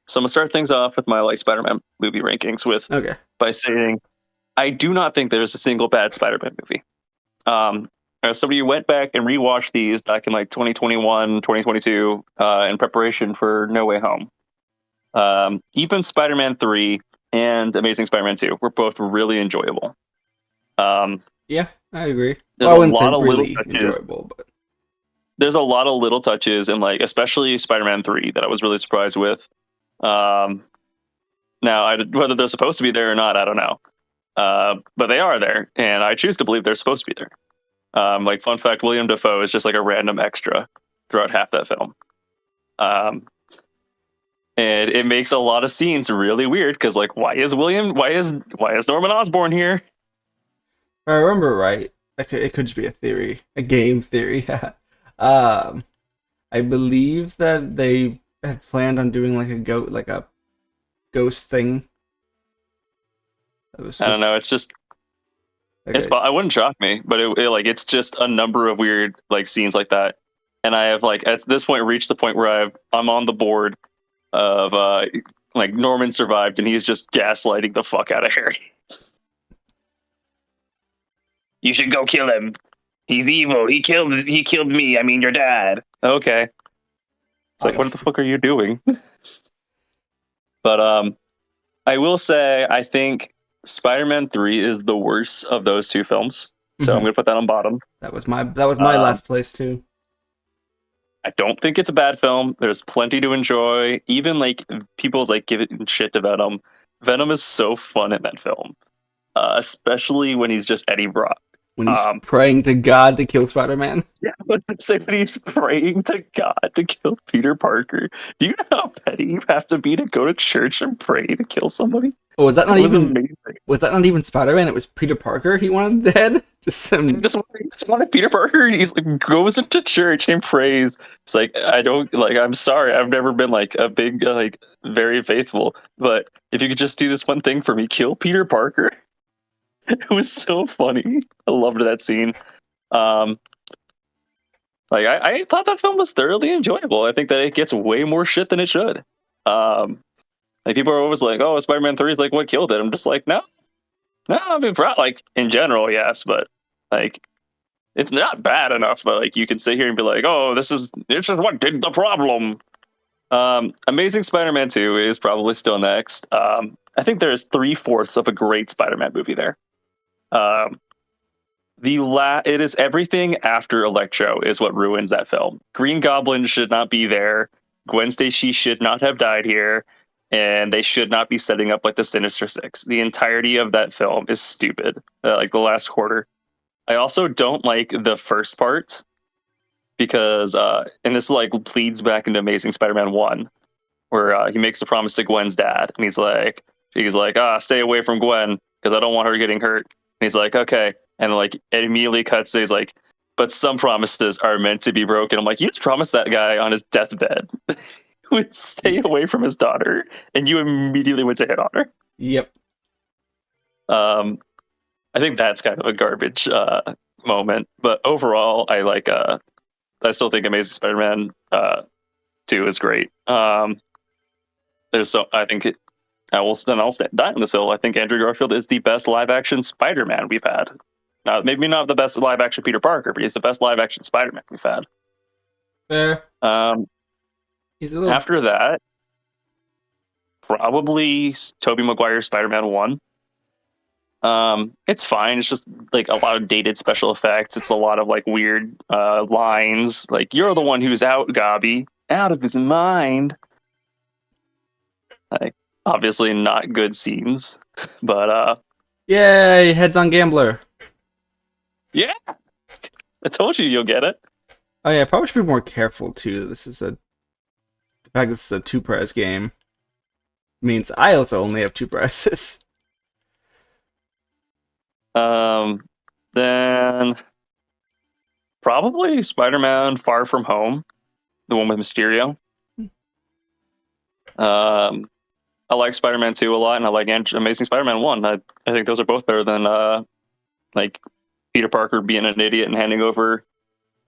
So I'm gonna start things off with my Spider-Man movie rankings Okay. by saying I do not think there's a single bad Spider-Man movie. As somebody who went back and rewatched these back in 2021, 2022, in preparation for No Way Home. Even Spider-Man 3 and Amazing Spider-Man 2 were both really enjoyable. Yeah, I agree. There's Well, I a wouldn't lot say of really little touches. enjoyable, but There's a lot of little touches in especially Spider-Man 3 that I was really surprised with. Now, whether they're supposed to be there or not, I don't know. But they are there, and I choose to believe they're supposed to be there. Fun fact, William Dafoe is just a random extra throughout half that film. And it makes a lot of scenes really weird because why is Norman Osborn here? if I remember right, it could just be a theory, a game theory. I believe that they had planned on doing a ghost thing. I don't know. It's just it wouldn't shock me, but it's just a number of weird scenes like that. And I have at this point reached the point where I'm on the board of Norman survived and he's just gaslighting the fuck out of Harry. You should go kill him. He's evil. He killed me. I mean, your dad. Okay. It's what the fuck are you doing? But I will say I think Spider-Man 3 is the worst of those two films. So I'm gonna put that on bottom. That was my last place too. I don't think it's a bad film. There's plenty to enjoy. Even people's giving shit to Venom. Venom is so fun in that film, especially when he's just Eddie Brock. When he's praying to God to kill Spider-Man. Yeah, when he's praying to God to kill Peter Parker. Do you know how petty you have to be to go to church and pray to kill somebody? Oh, was that not even amazing? Was that not even Spider-Man? It was Peter Parker he wanted dead? Just wanted Peter Parker. He's goes into church and prays. It's I don't I'm sorry. I've never been a big very faithful. But if you could just do this one thing for me, kill Peter Parker. It was so funny. I loved that scene. I thought that film was thoroughly enjoyable. I think that it gets way more shit than it should. People are always oh, Spider-Man 3 is what killed it. I'm just no. I mean, in general, yes, but it's not bad enough that you can sit here and be oh, this is what did the problem. Amazing Spider-Man 2 is probably still next. I think there's 3/4 of a great Spider-Man movie there. It is everything after Electro is what ruins that film. Green Goblin should not be there. Gwen Stacy should not have died here, and they should not be setting up the Sinister Six. The entirety of that film is stupid. The last quarter. I also don't like the first part because, and this like leads back into Amazing Spider-Man 1, where he makes the promise to Gwen's dad, and he's like, stay away from Gwen because I don't want her getting hurt. And he's like, okay, and like it immediately cuts. He's like, but some promises are meant to be broken. I'm like, you just promised that guy on his deathbed would stay away from his daughter, and you immediately went to hit on her. Yep. I think that's kind of a garbage moment, but overall, I still think Amazing Spider-Man 2 is great. I think I'll die on this hill. I think Andrew Garfield is the best live-action Spider-Man we've had. Now, maybe not the best live-action Peter Parker, but he's the best live-action Spider-Man we've had. Fair. He's a little... After that, probably Tobey Maguire's Spider-Man 1. It's fine. It's just like a lot of dated special effects. It's a lot of like weird lines. Like, you're the one who's out, Gobby, out of his mind. Like, obviously not good scenes, but yay, heads on Gambler. Yeah, I told you'll get it. Oh yeah, probably should be more careful too. The fact this is a 2-prize game means I also only have 2 prizes. Then probably Spider-Man Far From Home, the one with Mysterio. I like Spider-Man 2 a lot, and I like Amazing Spider-Man 1. I think those are both better than like Peter Parker being an idiot and handing over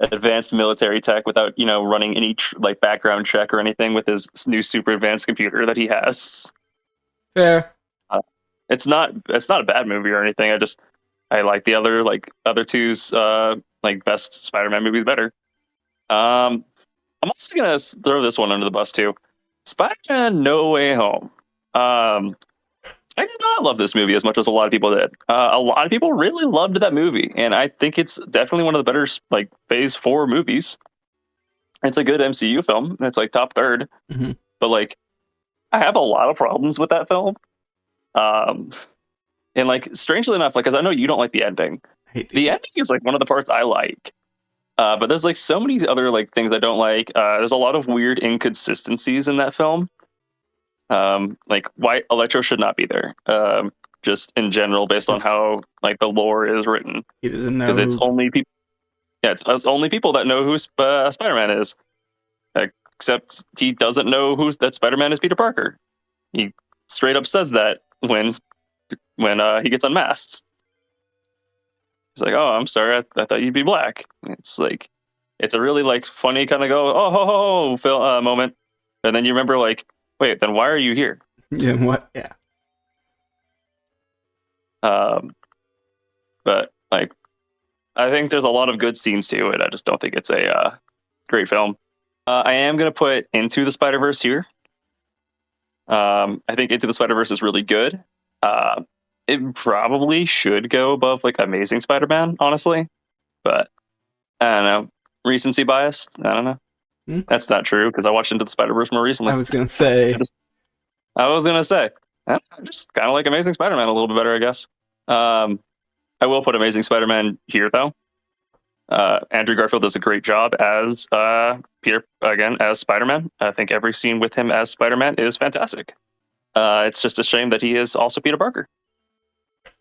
advanced military tech without running any like background check or anything with his new super advanced computer that he has. Fair. It's not a bad movie or anything. I like the other two's like best Spider-Man movies better. I'm also gonna throw this one under the bus too. Spider-Man No Way Home. I did not love this movie as much as a lot of people did. A lot of people really loved that movie, and I think it's definitely one of the better like Phase 4 movies. It's a good MCU film. It's like top third, but like I have a lot of problems with that film. And like strangely enough, like, because I know you don't like the ending. The ending is like one of the parts I like. But there's like so many other like things I don't like. There's a lot of weird inconsistencies in that film. Like why Electro should not be there. Just in general, based on how like the lore is written. He doesn't know because it's only people. Yeah, it's only people that know who Spider-Man is. Except he doesn't know that Spider-Man is Peter Parker. He straight up says that when he gets unmasked. He's like, "Oh, I'm sorry, I thought you'd be black." It's like, it's a really like funny kind of moment, and then you remember like, wait, then why are you here? Yeah, what? Yeah. But like, I think there's a lot of good scenes to it. I just don't think it's a great film. I am gonna put Into the Spider-Verse here. I think Into the Spider-Verse is really good. It probably should go above like Amazing Spider-Man, honestly, but I don't know. Recency bias? I don't know. That's not true because I watched Into the Spider-Verse more recently. I was gonna say. I just kind of like Amazing Spider-Man a little bit better, I guess. I will put Amazing Spider-Man here though. Andrew Garfield does a great job as Peter again as Spider-Man. I think every scene with him as Spider-Man is fantastic. It's just a shame that he is also Peter Parker.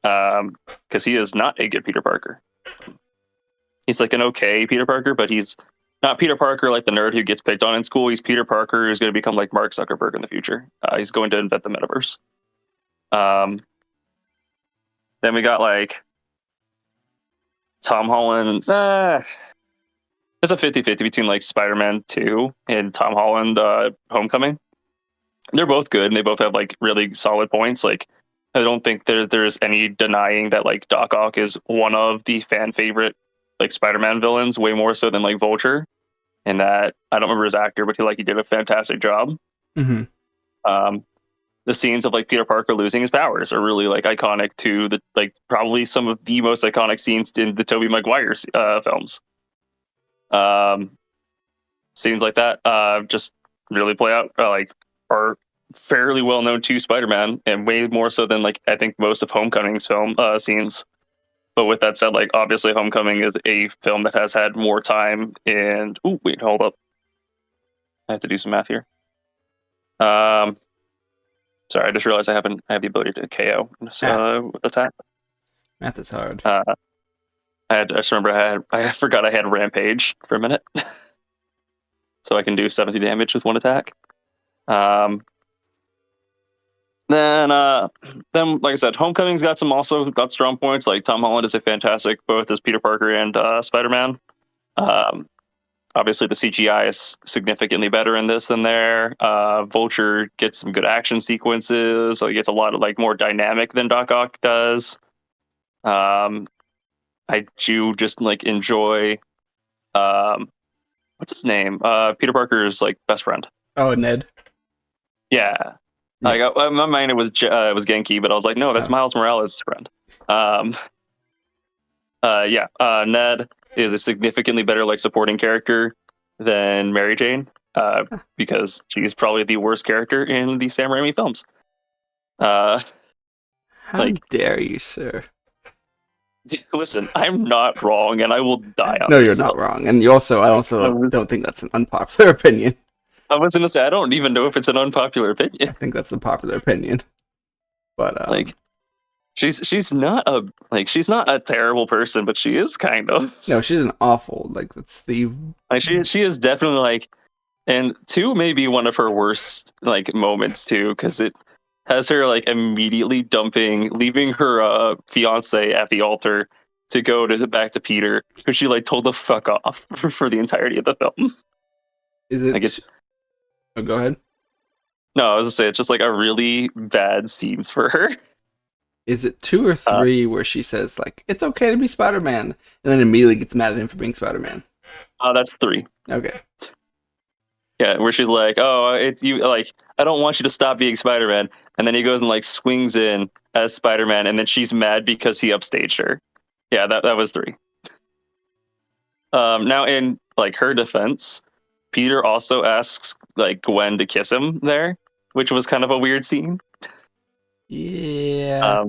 Because he is not a good Peter Parker. He's like an okay Peter Parker, but he's not Peter Parker like the nerd who gets picked on in school. He's Peter Parker who's going to become like Mark Zuckerberg in the future. He's going to invent the metaverse. Then we got like Tom Holland. It's a 50-50 between like Spider-Man 2 and Tom Holland Homecoming. They're both good and they both have like really solid points. Like, I don't think there's any denying that like Doc Ock is one of the fan favorite like Spider-Man villains, way more so than like Vulture. And that I don't remember his actor, but he did a fantastic job. The scenes of like Peter Parker losing his powers are really like iconic to the like probably some of the most iconic scenes in the Tobey Maguire films. Scenes like that just really play out like are fairly well known to Spider-Man, and way more so than like I think most of Homecoming's film scenes. But with that said, like obviously Homecoming is a film that has had more time and wait, hold up. I have to do some math here. Sorry, I just realized I have the ability to KO attack. Math is hard. I just remember I forgot I had Rampage for a minute. So I can do 70 damage with one attack. Then like I said, Homecoming's got strong points. Like Tom Holland is a fantastic both as Peter Parker and Spider-Man. Obviously the CGI is significantly better in this than there. Vulture gets some good action sequences. So he gets a lot of like more dynamic than Doc Ock does. I do just like enjoy what's his name? Peter Parker's like best friend. Oh, Ned. Yeah. Like in my mind, it was Genki, but I was like, no, that's Miles Morales' friend. Ned is a significantly better like supporting character than Mary Jane, because she's probably the worst character in the Sam Raimi films. How dare you, sir? Listen, I'm not wrong, and I will die on No, this you're not wrong, and I also don't think that's an unpopular opinion. I was gonna say I don't even know if it's an unpopular opinion. I think that's the popular opinion, but like, she's not a terrible person, but she is kind of. No, she's an awful that's the like she is definitely like, and 2 may be one of her worst like moments too, because it has her like immediately leaving her fiance at the altar to go back to Peter, who she like told the fuck off for the entirety of the film. Is it? Like oh, go ahead. No, I was gonna say it's just like a really bad scenes for her. Is it 2 or 3 where she says like it's okay to be Spider-Man, and then immediately gets mad at him for being Spider-Man? That's 3. Okay. Yeah, where she's like, "Oh, it's you. Like, I don't want you to stop being Spider-Man," and then he goes and like swings in as Spider-Man, and then she's mad because he upstaged her. Yeah, that was 3. Now in like her defense, Peter also asks like Gwen to kiss him there, which was kind of a weird scene. Yeah.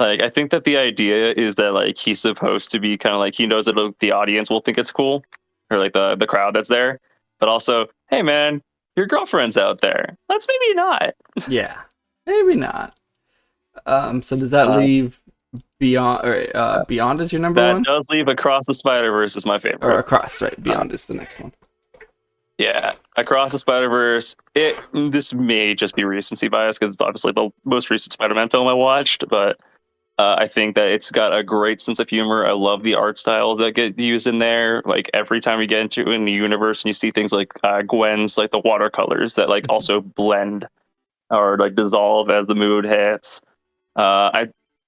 Like I think that the idea is that like he's supposed to be kind of like he knows that the audience will think it's cool, or like the crowd that's there. But also, hey man, your girlfriend's out there. Let's maybe not. Yeah, maybe not. So does that leave Beyond or Beyond is your number one? That does leave Across the Spider-Verse is my favorite. Or Across, right? Beyond is the next one. Yeah, Across the Spider-Verse. This may just be recency bias because it's obviously the most recent Spider-Man film I watched, but I think that it's got a great sense of humor. I love the art styles that get used in there. Like every time you get in the universe and you see things like Gwen's like the watercolors that like also blend or like dissolve as the mood hits.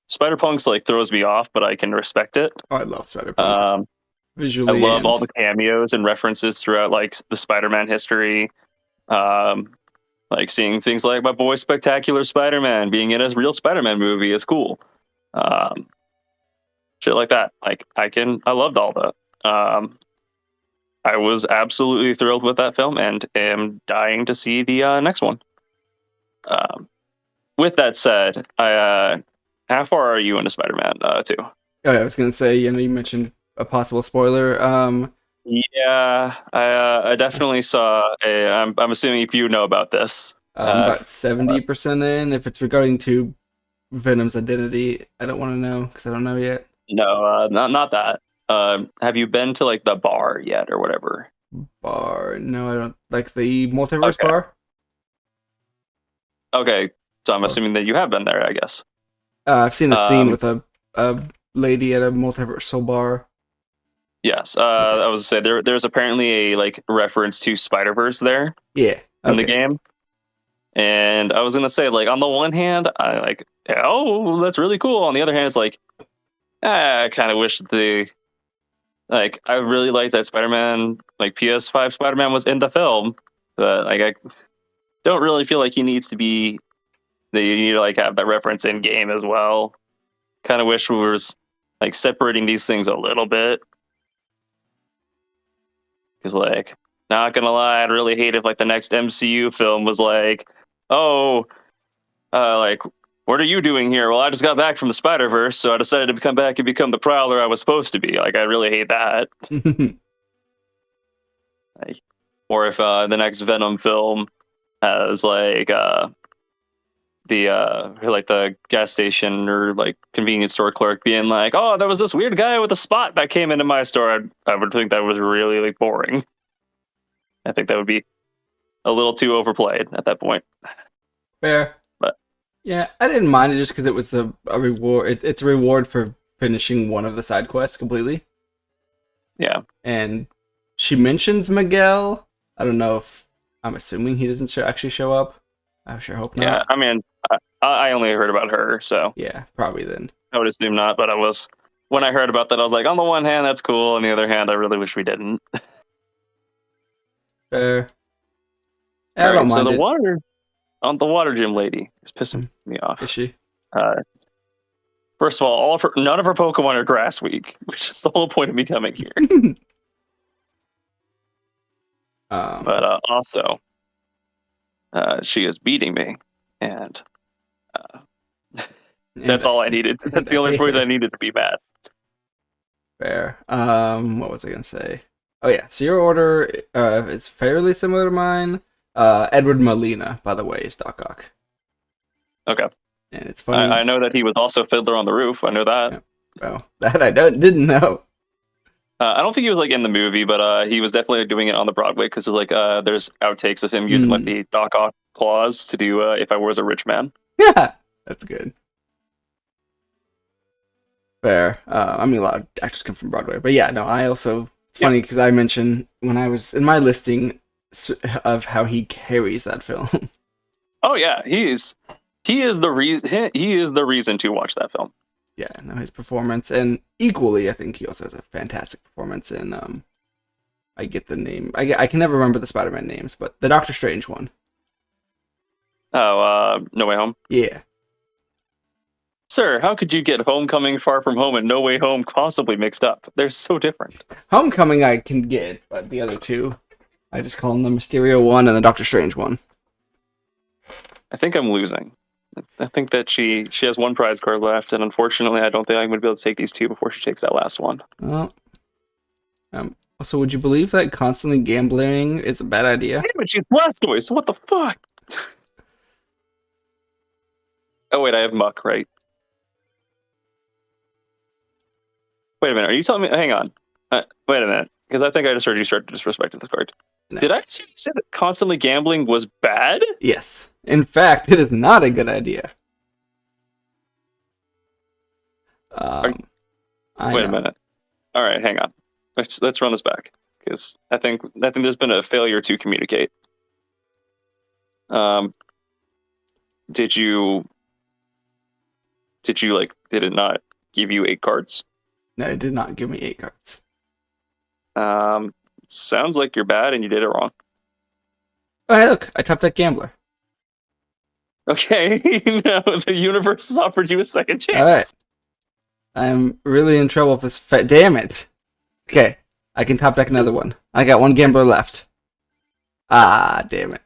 Spider-Punk's like throws me off, but I can respect it. Oh, I love Spider-Punk. Visually, I love all the cameos and references throughout like the Spider-Man history. Like seeing things like my boy Spectacular Spider-Man being in a real Spider-Man movie is cool. Shit like that. Like I loved all that. I was absolutely thrilled with that film and am dying to see the next one. With that said, how far are you into Spider-Man 2? Oh, yeah, I was gonna say, you mentioned a possible spoiler. Yeah, I definitely saw I'm assuming if you know about this. About 70% in. If it's regarding to Venom's identity, I don't want to know because I don't know yet. No, not that. Have you been to like the bar yet or whatever? Bar? No, I don't. Like the multiverse bar? Okay, so I'm assuming that you have been there, I guess. I've seen a scene with a lady at a multiversal bar. Yes, I was say there's apparently a like reference to Spider-Verse there. Yeah, in the game. And I was gonna say, like, on the one hand, I like, oh, that's really cool. On the other hand, it's like, I kind of wish I really like that Spider-Man, like PS5 Spider-Man was in the film, but like I don't really feel like he needs to be. That you need to like have that reference in game as well. Kind of wish we were like separating these things a little bit, because like, not gonna lie, I'd really hate if like the next MCU film was like, oh, like what are you doing here? Well, I just got back from the Spider-Verse, so I decided to come back and become the Prowler I was supposed to be. Like, I really hate that. Like, or if the next Venom film has like the gas station or like convenience store clerk being like, "Oh, there was this weird guy with a spot that came into my store," I would think that was really like boring. I think that would be a little too overplayed at that point. Fair. But yeah, I didn't mind it just because it was a reward. It's a reward for finishing one of the side quests completely. Yeah. And she mentions Miguel. I don't know if I'm assuming he doesn't actually show up. I sure hope not. Yeah, I mean, I only heard about her, so yeah, probably then. I would assume not. But when I heard about that, I was like, on the one hand, that's cool. On the other hand, I really wish we didn't. Fair. I Right, don't mind so the it. the water gym lady is pissing me off. Is she? First of all, none of her Pokemon are Grass Week, which is the whole point of me coming here. But also, she is beating me, and that's all I needed. That's the only point I needed to be mad. Fair. What was I gonna say? Oh yeah, so your order is fairly similar to mine. Edward Molina, by the way, is Doc Ock. Okay. And it's funny. I know that he was also Fiddler on the Roof. I know that. Yeah. Well, that I didn't know. I don't think he was like in the movie, but he was definitely doing it on the Broadway because like there's outtakes of him using like the Doc Ock clause to do "If I Was a Rich Man." Yeah, that's good. Fair. I mean, a lot of actors come from Broadway, but yeah, no. I also it's funny because I mentioned when I was in my listing of how he carries that film. Oh yeah, he is the reason to watch that film. Yeah, no, his performance, and equally, I think he also has a fantastic performance in I get the name. I can never remember the Spider-Man names, but the Doctor Strange one. Oh, No Way Home. Yeah. Sir, how could you get Homecoming, Far From Home, and No Way Home possibly mixed up? They're so different. Homecoming I can get, but the other two, I just call them the Mysterio one and the Doctor Strange one. I think I'm losing. I think that she has one prize card left, and unfortunately, I don't think I'm going to be able to take these two before she takes that last one. Well, also, would you believe that constantly gambling is a bad idea? Damn it, she's Blastoise. What the fuck? Oh wait, I have Muck, right? Wait a minute. Are you telling me? Hang on. Wait a minute, because I think I just heard you start to disrespect this card. No. Did I say that constantly gambling was bad? Yes. In fact, it is not a good idea. Wait a minute. All right, hang on. Let's run this back because I think there's been a failure to communicate. Did it not give you 8 cards? No, it did not give me 8 cards. Sounds like you're bad and you did it wrong. Oh, hey, look, I top deck Gambler. Okay, now the universe has offered you a second chance. All right. I'm really in trouble with this. Damn it. Okay, I can top deck another one. I got 1 Gambler left. Ah, damn it.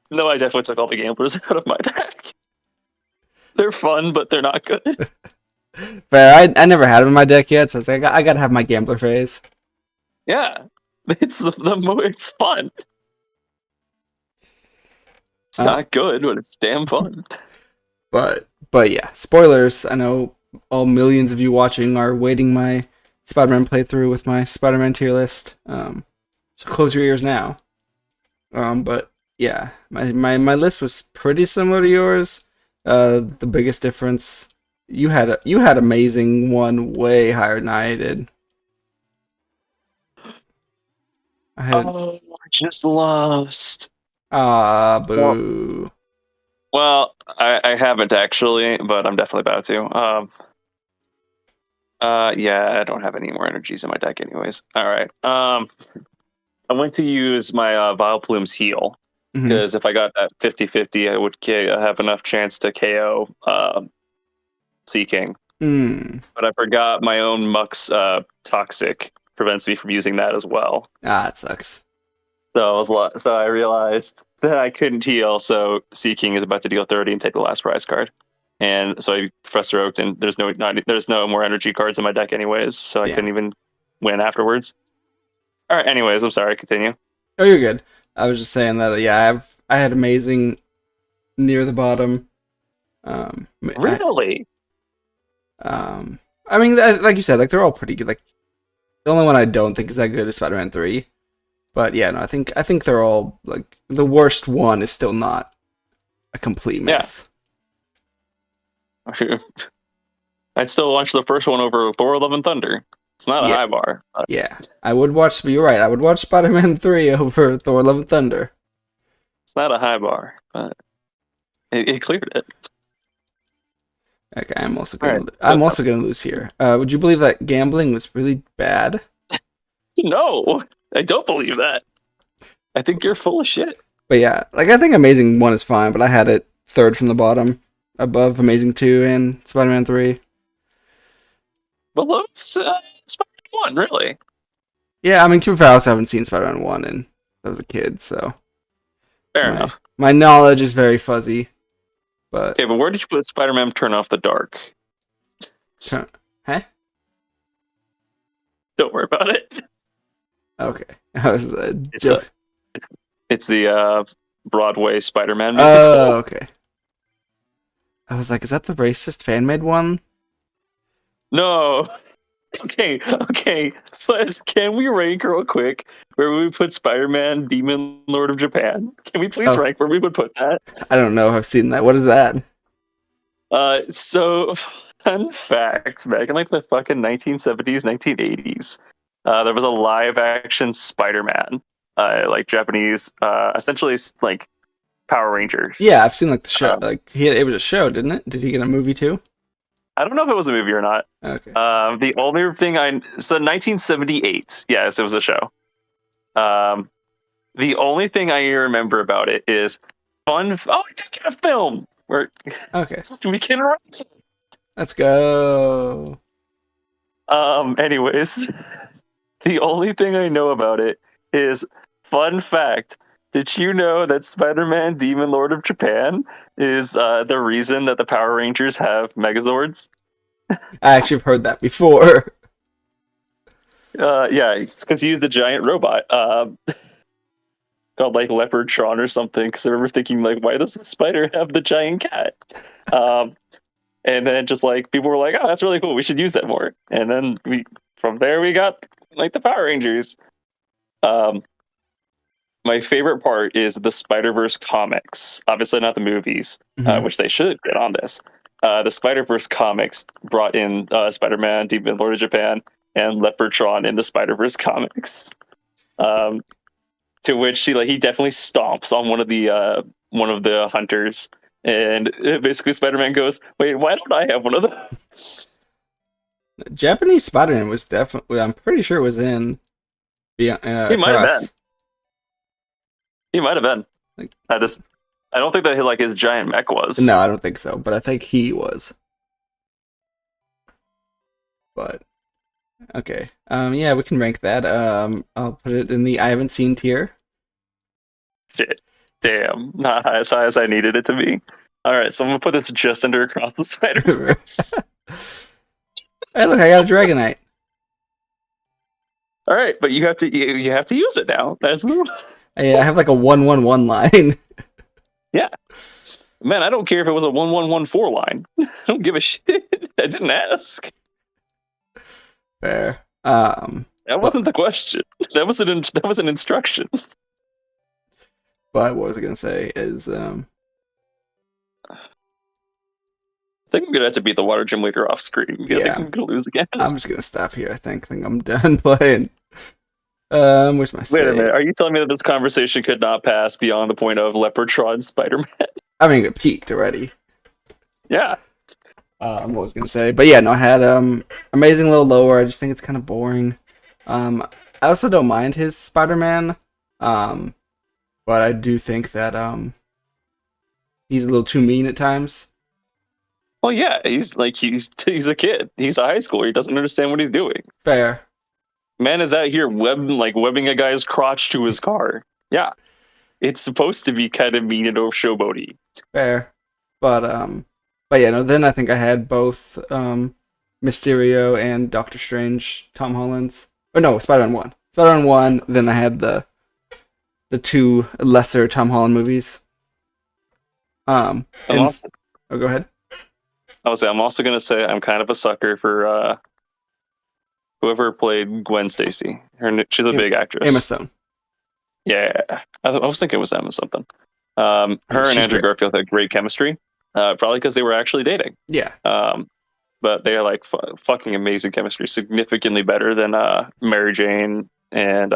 No, I definitely took all the Gamblers out of my deck. They're fun, but they're not good. Fair. I never had them in my deck yet, so I gotta have my Gambler phase. Yeah, it's fun. It's not good, but it's damn fun. But yeah, spoilers. I know all millions of you watching are waiting my Spider-Man playthrough with my Spider-Man tier list. So close your ears now. But yeah, my list was pretty similar to yours. The biggest difference, you had Amazing one way higher than I did. I just lost. Ah, boo. Well, I haven't actually, but I'm definitely about to. Yeah, I don't have any more energies in my deck anyways. All right. I went to use my Vileplume's heal, because if I got that 50-50, I would have enough chance to KO Seaking. But I forgot my own Muck's Toxic prevents me from using that as well. Ah, it sucks. So I realized that I couldn't heal. So Sea King is about to deal 30 and take the last prize card. And so I pressed Oaked, and there's no more energy cards in my deck anyways, so I couldn't even win afterwards. All right, anyways, I'm sorry. Continue. Oh, you're good. I was just saying that. Yeah, I had amazing near the bottom. Really? I mean, like you said, like they're all pretty good. Like the only one I don't think is that good is Spider-Man 3. But yeah, no, I think they're all like the worst one is still not a complete mess. Yeah. I'd still watch the first one over Thor: Love and Thunder. It's not a high bar. Yeah, I would watch. You're right. I would watch Spider-Man 3 over Thor: Love and Thunder. It's not a high bar, but it cleared it. Okay, I'm also gonna lose here. Would you believe that gambling was really bad? No, I don't believe that. I think you're full of shit. But yeah, like I think Amazing 1 is fine, but I had it third from the bottom, above Amazing 2 and Spider-Man 3. Below Spider-Man 1, really? Yeah, I mean, to be fair, I also haven't seen Spider-Man 1 and I was a kid, so fair enough. My knowledge is very fuzzy. But okay, but where did you put Spider-Man Turn Off the Dark? Huh? Don't worry about it. Okay. That was a joke. It's the Broadway Spider-Man musical. Oh, okay. I was like, is that the racist fan-made one? No. Okay. But can we rank real quick where we would put Spider-Man Demon Lord of Japan? Can we please rank where we would put that? I don't know if I've seen that. What is that? So fun fact, back in like the fucking 1970s, 1980s, there was a live action Spider-Man, like Japanese, essentially like Power Rangers. Yeah, I've seen like the show. It was a show, didn't it? Did he get a movie too? I don't know if it was a movie or not. Okay. The only thing 1978. Yes, it was a show. The only thing I remember about it is fun. Oh, I did get a film. Okay. We can run. Let's go. Anyways, the only thing I know about it is fun fact. Did you know that Spider-Man Demon Lord of Japan is the reason that the Power Rangers have Megazords? I actually have heard that before. Yeah, it's because he used a giant robot called like Leopardtron or something. Because I remember thinking like, why does the spider have the giant cat? And then just like people were like, oh, that's really cool. We should use that more. And then from there we got like the Power Rangers. My favorite part is the Spider-Verse comics. Obviously not the movies, which they should get on this. The Spider-Verse comics brought in Spider-Man, Demon Lord of Japan, and Leopardtron in the Spider-Verse comics. To which he definitely stomps on one of the hunters, and basically Spider-Man goes, "Wait, why don't I have one of those?" Japanese Spider-Man was definitely. I'm pretty sure it was in. He might have been. He might have been. I don't think that his giant mech was. No, I don't think so. But I think he was. But okay, yeah, we can rank that. I'll put it in the I haven't seen tier. Shit, damn, not as high as I needed it to be. All right, so I'm gonna put this just under Across the Spider-Verse. Hey, look, I got a Dragonite. All right, but you have to use it now. That's I have like a 1-1-1 line. Yeah. Man, I don't care if it was a 1-1-1-4 line. I don't give a shit. I didn't ask. Fair. That wasn't the question. That was an instruction. But what was I gonna say is I think I'm gonna have to beat the water gym leader off screen. I think I'm gonna lose again. I'm just gonna stop here. I think I'm done playing. Where's my save? Wait a minute. Are you telling me that this conversation could not pass beyond the point of Leopardtron Spider-Man? I mean, it peaked already. Yeah. What was I gonna say? But yeah, no, I had Amazing a little lower. I just think it's kind of boring. I also don't mind his Spider-Man. But I do think that he's a little too mean at times. Well, yeah, he's a kid. He's a high schooler. He doesn't understand what he's doing. Fair. Man is out here webbing a guy's crotch to his car. Yeah, it's supposed to be kind of mean and showboaty. Fair, but yeah, no. Then I think I had both Mysterio and Doctor Strange, Tom Holland's. Oh no, Spider-Man one. Spider-Man one. Then I had the two lesser Tom Holland movies. I'm And also, oh, go ahead. I'm also gonna say I'm kind of a sucker for whoever played Gwen Stacy. She's a big Emma actress. Stone. Yeah, I was thinking it was Emma something. Yeah, Her and she's Andrew great. Garfield had great chemistry. Probably because they were actually dating. Yeah, But they are like fucking amazing chemistry, significantly better than Mary Jane and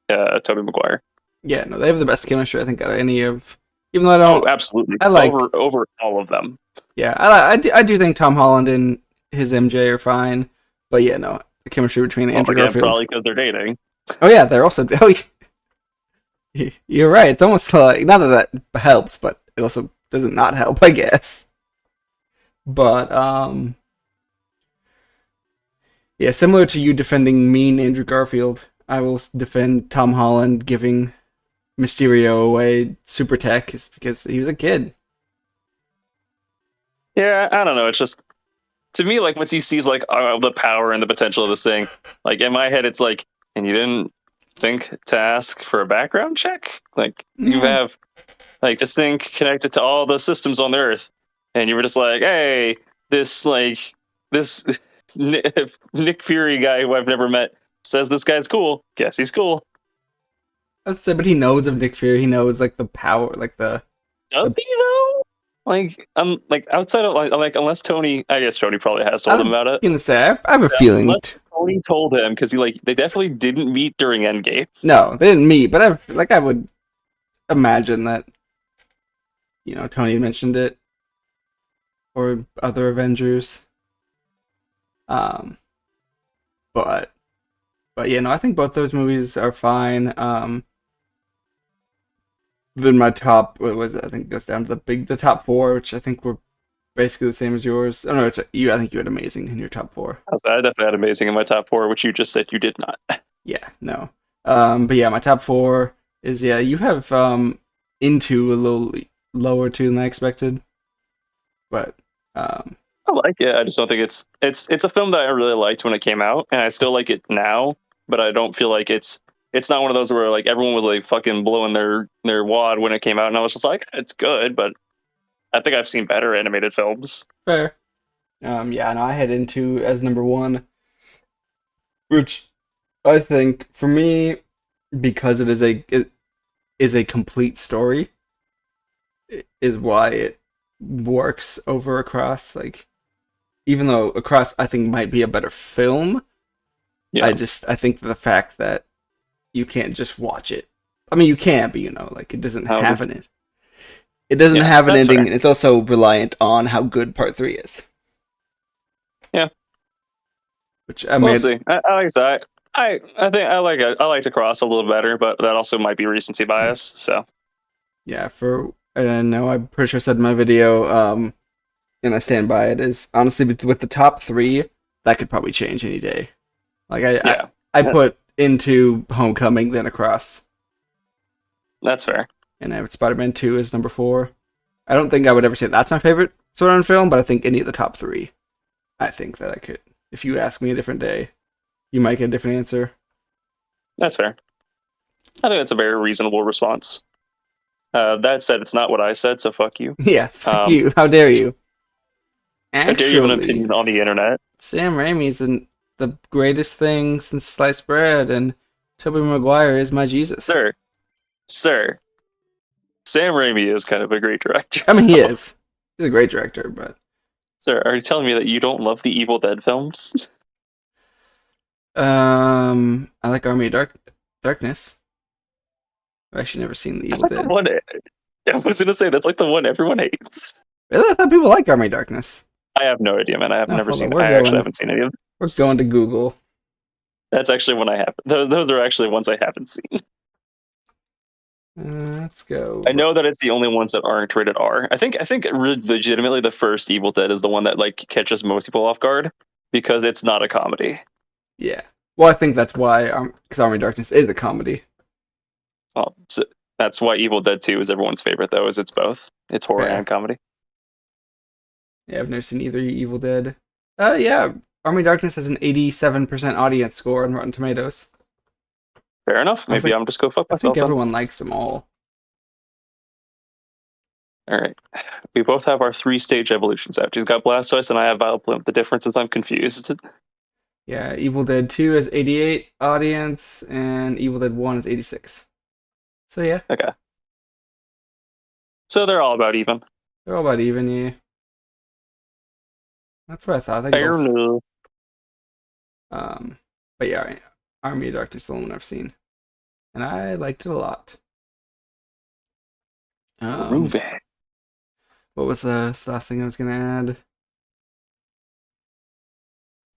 Tobey Maguire. yeah. No, they have the best chemistry I think out of any of. Even though I Oh, don't, absolutely, I like. over all of them. Yeah, I do think Tom Holland and his MJ are fine, but yeah, no, the chemistry between Well, Andrew again, Garfield. probably because they're dating. Oh yeah, they're also. Oh, you're right. It's almost like not that that helps, but it also doesn't not help, I guess. But yeah, similar to you defending mean Andrew Garfield, I will defend Tom Holland giving Mysterio away super tech is because he was a kid. Yeah, I don't know. It's just to me, like once he sees like the power and the potential of this thing, like in my head, it's like, and you didn't think to ask for a background check? Like you Mm, have like this thing connected to all the systems on the Earth, and you were just like, hey, this Nick Fury guy who I've never met says this guy's cool. Guess he's cool. That's it, but he knows of Nick Fury. He knows like the power, like Does the. he though? Like outside of like unless Tony, I guess Tony probably has I told him was about it. gonna say I have a feeling. Unless Tony told him, because they definitely didn't meet during Endgame. No, they didn't meet, but I would imagine that Tony mentioned it or other Avengers. Um, but yeah, no, I think both those movies are fine. Then my top, what was it? I think it goes down to the top four, which I think were basically the same as yours. Oh no, it's you. I think you had amazing in your top four. I definitely had amazing in my top four, which you just said you did not. Yeah, no. But yeah, my top four is yeah. You have into a little lower too than I expected, but I like it. I just don't think it's a film that I really liked when it came out, and I still like it now. But I don't feel like it's not one of those where like everyone was like fucking blowing their wad when it came out, and I was just like, it's good, but I think I've seen better animated films. fair. Yeah, and I head into as number one, which I think for me, because it is a complete story, is why it works over Across. Like, even though Across I think might be a better film, Yeah, I think the fact that you can't just watch it. I mean, you can, but like it doesn't I don't have think, an it doesn't yeah, have an that's ending, fair. and it's also reliant on how good part three is. Yeah, Which I we'll mean, see. I like that. I think I like it. I like to cross a little better, but that also might be recency bias. So yeah, I know I'm pretty sure I said in my video, and I stand by it. Is honestly with the top three, that could probably change any day. Like yeah, I put into Homecoming, then Across, that's fair. and I have Spider-Man 2 as number four. I don't think I would ever say that's my favorite Spider-Man film, but I think any of the top three, I think that I could. If you ask me a different day, you might get a different answer. That's fair. I think that's a very reasonable response. That said, it's not what I said, so fuck you. Yeah, fuck Um, you. How dare you? I dare you have an Actually, opinion on the internet, Sam Raimi's the greatest thing since sliced bread, and Tobey Maguire is my Jesus. sir. Sir, Sam Raimi is kind of a great director. I mean, he is. He's a great director, but Sir, are you telling me that you don't love the Evil Dead films? I like Army of Darkness. I've actually never seen The That's Evil like the Dead. one. I was gonna say that's like the one everyone hates. Really, I thought people like Army of Darkness. I have no idea, man. I have No, never hold on, seen. I actually haven't seen any of we're them. going to Google. That's actually one I have. Those are actually ones I haven't seen. Let's go. I know that it's the only ones that aren't rated R. I think legitimately the first Evil Dead is the one that like catches most people off guard because it's not a comedy. Yeah. Well, I think that's why, because Army of Darkness is a comedy. Well, that's why Evil Dead 2 is everyone's favorite, though, is it's both. It's horror Fair. and comedy. Yeah, I've never seen either Evil Dead. Yeah, Army of Darkness has an 87% audience score on Rotten Tomatoes. Fair enough. Maybe I'm just go fuck I myself. think everyone likes them all. All right. We both have our 3-stage evolutions out. She's got Blastoise and I have Vileplume. The difference is I'm confused. Yeah, Evil Dead 2 has 88 audience, and Evil Dead 1 is 86. So yeah. Okay. So they're all about even. They're all about even, yeah. That's what I thought. Fair enough. But yeah, Army of Darkness is the only one I've seen. And I liked it a lot. Prove it. What was the last thing I was going to add?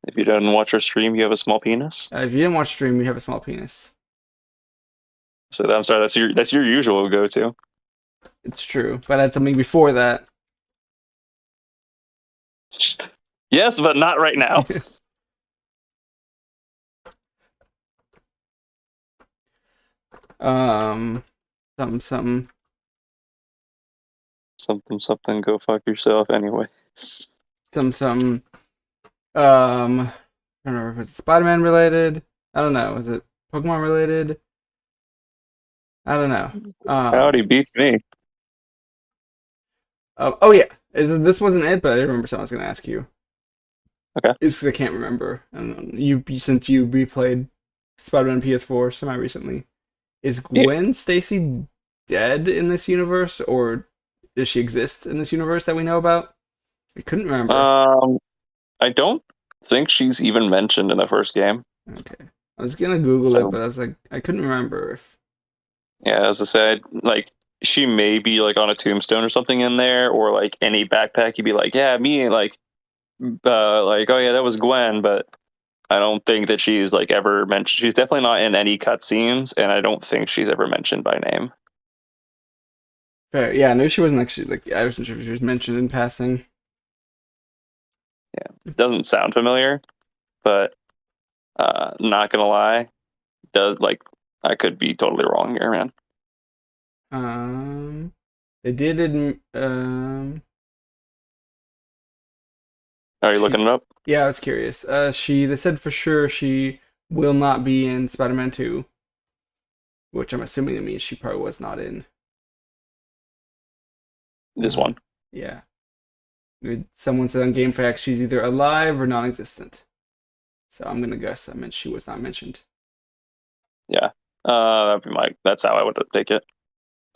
If you didn't watch our stream, you have a small penis. If you didn't watch stream, you have a small penis. So I'm sorry, that's your usual go-to. It's true, but I had something before that. Yes, but not right now. Something. Something, go fuck yourself anyway. Something. I don't know if it's Spider-Man related. I don't know. Is it Pokemon related? I don't know. Howdy beats me. Oh yeah, this wasn't it, but I remember something I was going to ask you. Okay. It's because I can't remember. I don't know. Since you replayed Spider-Man PS4 semi-recently, is Gwen Stacy dead in this universe, or does she exist in this universe that we know about? I couldn't remember. I don't think she's even mentioned in the first game. Okay. I was gonna Google it, but I was like, I couldn't remember if. Yeah, as I said, like she may be like on a tombstone or something in there, or like any backpack. You'd be like, yeah, me, like, oh yeah, that was Gwen, but I don't think that she's like ever mentioned. She's definitely not in any cutscenes, and I don't think she's ever mentioned by name. Fair. Yeah, I knew she wasn't actually like. I wasn't sure if she was mentioned in passing. Yeah, it doesn't sound familiar, but not gonna lie, does like I could be totally wrong here, man. They did. Are you looking it up? Yeah, I was curious. They said for sure she will not be in Spider-Man 2, which I'm assuming it means she probably was not in this one. Yeah. Someone said on GameFAQs she's either alive or non-existent. So I'm gonna guess that meant she was not mentioned. Yeah, that's how I would take it.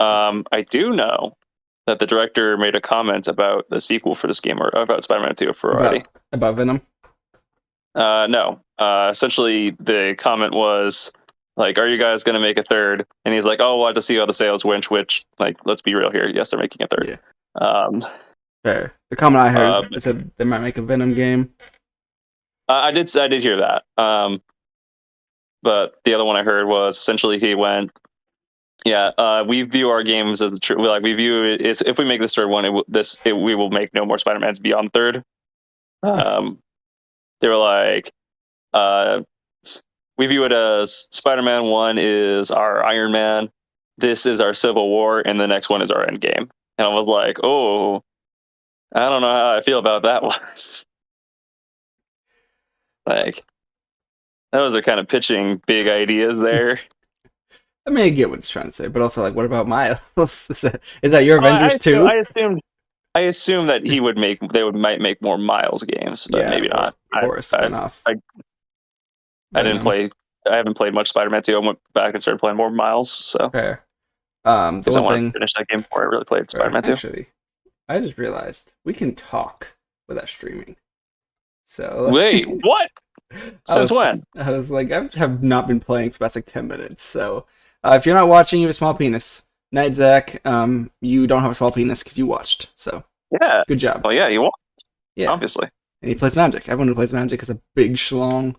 I do know that the director made a comment about the sequel for this game, or about Spider-Man 2 for already. About Venom? No. Essentially, the comment was like, "Are you guys gonna make a third?" And he's like, "Oh, we'll have to see how the sales went." Which, like, let's be real here. Yes, they're making a third. Yeah. Fair. The comment I heard said they might make a Venom game. I did hear that. But the other one I heard was essentially he went, "Yeah, we view our games as we view it as if we make this third one, we will make no more Spider-Mans beyond third." They were like, "We view it as Spider-Man 1 is our Iron Man, this is our Civil War, and the next one is our Endgame." And I was like, "Oh, I don't know how I feel about that one." Like, those are kind of pitching big ideas there. I mean, I get what he's trying to say, but also, like, what about Miles? Is that your Avengers too? I assume that might make more Miles games, but maybe not. Or a spinoff. I haven't played much Spider-Man 2. I went back and started playing more Miles, so. Fair. Because I wanted to finish that game before I really played Spider-Man 2. Actually, I just realized we can talk without streaming. So. Wait, what? Since when? I was like, I have not been playing for the past like 10 minutes, so if you're not watching, you have a small penis. Night Zach, you don't have a small penis because you watched, so yeah, good job. Well, yeah, you watched. Yeah, obviously. And he plays Magic. Everyone who plays Magic is a big schlong.